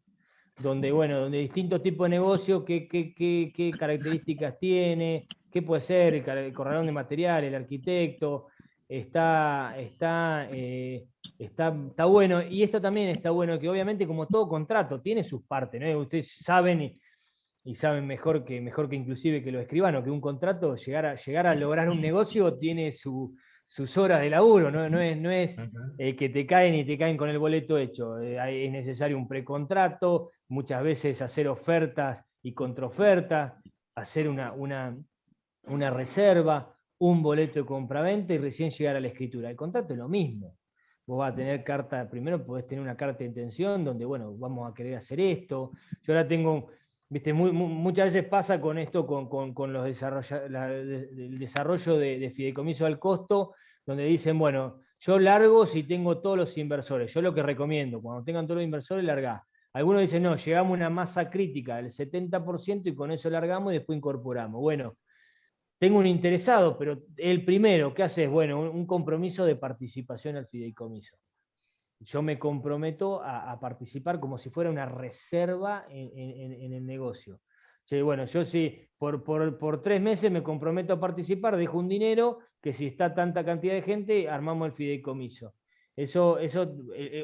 donde distintos tipos de negocio, qué características tiene, qué puede ser el corralón de material, el arquitecto, está bueno, y esto también está bueno, que obviamente como todo contrato tiene sus partes, ¿no? Ustedes saben y saben mejor que inclusive que los escribanos, que un contrato, llegar a lograr un negocio tiene sus horas de laburo, no es que te caen con el boleto hecho. Es necesario un precontrato, muchas veces hacer ofertas y contraofertas, hacer una reserva, un boleto de compraventa y recién llegar a la escritura. El contrato es lo mismo. Vos vas a tener primero podés tener una carta de intención donde, bueno, vamos a querer hacer esto. Yo ahora tengo, viste, muchas veces pasa con esto, con los el desarrollo de fideicomiso al costo, donde dicen, bueno, yo largo si tengo todos los inversores. Yo lo que recomiendo, cuando tengan todos los inversores, largá. Algunos dicen, no, llegamos a una masa crítica del 70% y con eso largamos y después incorporamos. Bueno, tengo un interesado, pero el primero, ¿qué haces? Bueno, un compromiso de participación al fideicomiso. Yo me comprometo a participar como si fuera una reserva en el negocio. Bueno, yo sí, por 3 meses me comprometo a participar, dejo un dinero, que si está tanta cantidad de gente, armamos el fideicomiso. Eso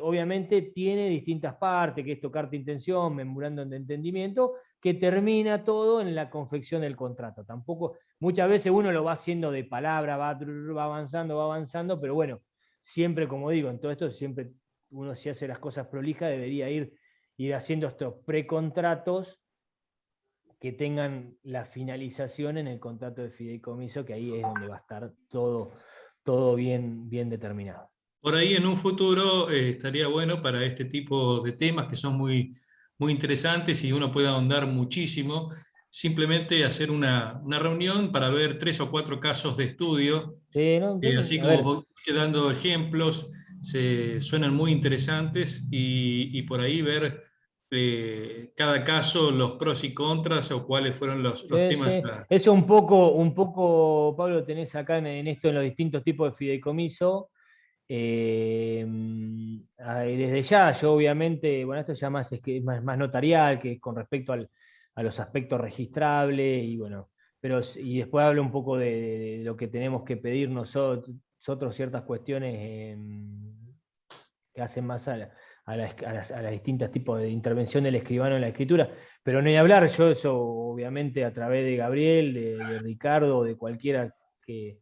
obviamente tiene distintas partes, que es tocarte intención, memorándum de entendimiento, que termina todo en la confección del contrato. Tampoco, muchas veces uno lo va haciendo de palabra, va avanzando, pero bueno, siempre, como digo, en todo esto, siempre uno, si hace las cosas prolijas, debería ir haciendo estos precontratos que tengan la finalización en el contrato de fideicomiso, que ahí es donde va a estar todo bien determinado. Por ahí en un futuro estaría bueno para este tipo de temas que son muy, muy interesantes y uno puede ahondar muchísimo, simplemente hacer una reunión para ver 3 o 4 casos de estudio, Sí, ¿no? así A como ver, vos fuiste dando ejemplos, suenan muy interesantes y por ahí ver cada caso los pros y contras o cuáles fueron los temas. Eso un poco, Pablo, tenés acá en esto, en los distintos tipos de fideicomiso. Desde ya, yo obviamente, bueno, esto ya más notarial, que es con respecto a los aspectos registrables, y bueno, y después hablo un poco de lo que tenemos que pedir nosotros, ciertas cuestiones que hacen más a las distintas tipos de intervención del escribano en la escritura, pero no hay hablar, yo eso obviamente a través de Gabriel, de Ricardo, de cualquiera que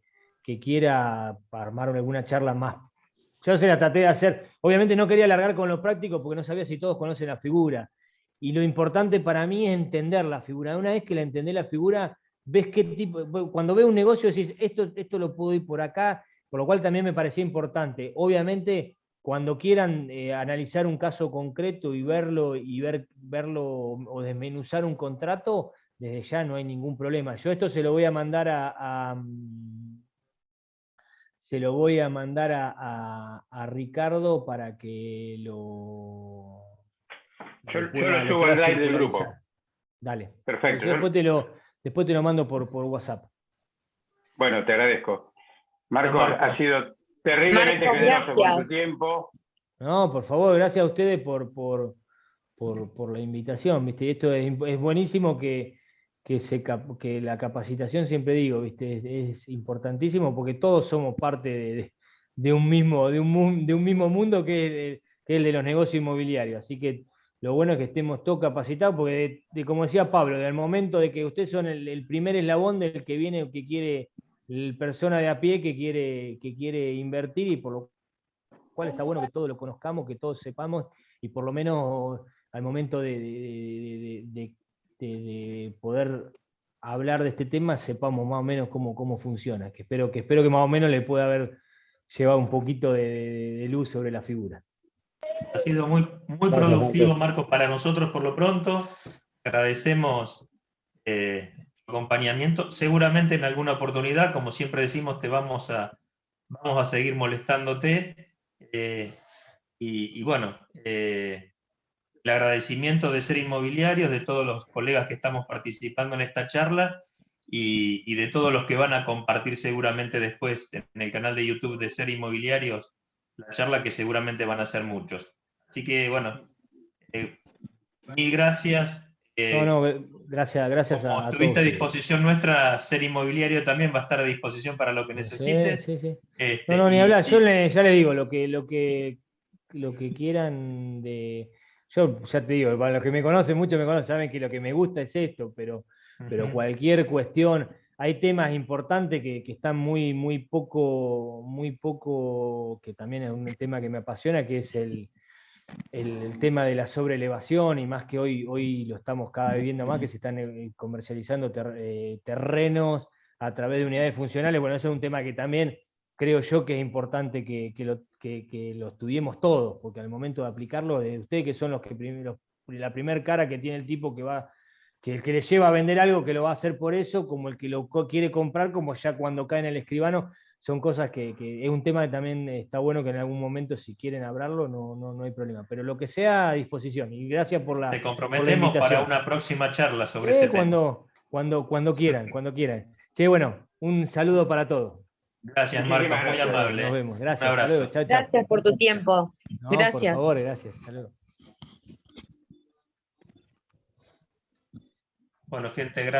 quiera armar alguna charla más. Yo se la traté de hacer, obviamente no quería alargar con lo práctico porque no sabía si todos conocen la figura, y lo importante para mí es entender la figura. Una vez que la entendés la figura, ves qué tipo, cuando ves un negocio decís, esto lo puedo ir por acá, por lo cual también me parecía importante. Obviamente, cuando quieran analizar un caso concreto y verlo o desmenuzar un contrato, desde ya no hay ningún problema. Yo esto se lo voy a mandar a Ricardo para que Yo lo subo al drive del grupo. Dale. Perfecto. Yo después te lo mando por WhatsApp. Bueno, te agradezco. Marcos, ha sido terriblemente generoso con tu tiempo. No, por favor, gracias a ustedes por la invitación, ¿viste? Esto es buenísimo que la capacitación, siempre digo, ¿viste? Es importantísimo porque todos somos parte de un mismo mundo que es el de los negocios inmobiliarios. Así que lo bueno es que estemos todos capacitados, porque como decía Pablo, del momento de que ustedes son el primer eslabón del que viene, que quiere, el persona de a pie que quiere invertir, y por lo cual está bueno que todos lo conozcamos, que todos sepamos, y por lo menos al momento de poder hablar de este tema sepamos más o menos cómo funciona, que espero que más o menos le pueda haber llevado un poquito de luz sobre la figura. Ha sido muy productivo, Marcos, para nosotros por lo pronto. Agradecemos tu acompañamiento. Seguramente en alguna oportunidad, como siempre decimos, vamos a seguir molestándote. Y bueno, el agradecimiento de Ser Inmobiliarios, de todos los colegas que estamos participando en esta charla y de todos los que van a compartir seguramente después en el canal de YouTube de Ser Inmobiliarios la charla, que seguramente van a ser muchos. Así que bueno, mil gracias. Gracias como a todos. Estuviste a disposición nuestra, Ser Inmobiliario también va a estar a disposición para lo que necesite. Sí. Ni hablar, sí. Yo ya le digo, lo que quieran de... Yo ya te digo, para los que me conocen, muchos me conocen, saben que lo que me gusta es esto, pero cualquier cuestión, hay temas importantes que están muy poco, que también es un tema que me apasiona, que es el tema de la sobreelevación, y más que hoy lo estamos cada vez viendo más, que se están comercializando terrenos a través de unidades funcionales. Bueno, eso es un tema que también creo yo que es importante que lo estudiemos todos, porque al momento de aplicarlo, de ustedes que son la primer cara que tiene el tipo que el que le lleva a vender algo, que lo va a hacer por eso, como el que lo quiere comprar, como ya cuando cae en el escribano, son cosas que es un tema que también está bueno que en algún momento, si quieren hablarlo, no hay problema. Pero lo que sea, a disposición. Y gracias por la Te comprometemos para una próxima charla sobre ese tema. Cuando quieran. Sí, bueno, un saludo para todos. Gracias, Marcos, muy amable. Nos vemos. Gracias. Un abrazo. Chao. Gracias por tu tiempo. Gracias. Por favor, gracias. Hasta luego. Bueno, gente, gracias.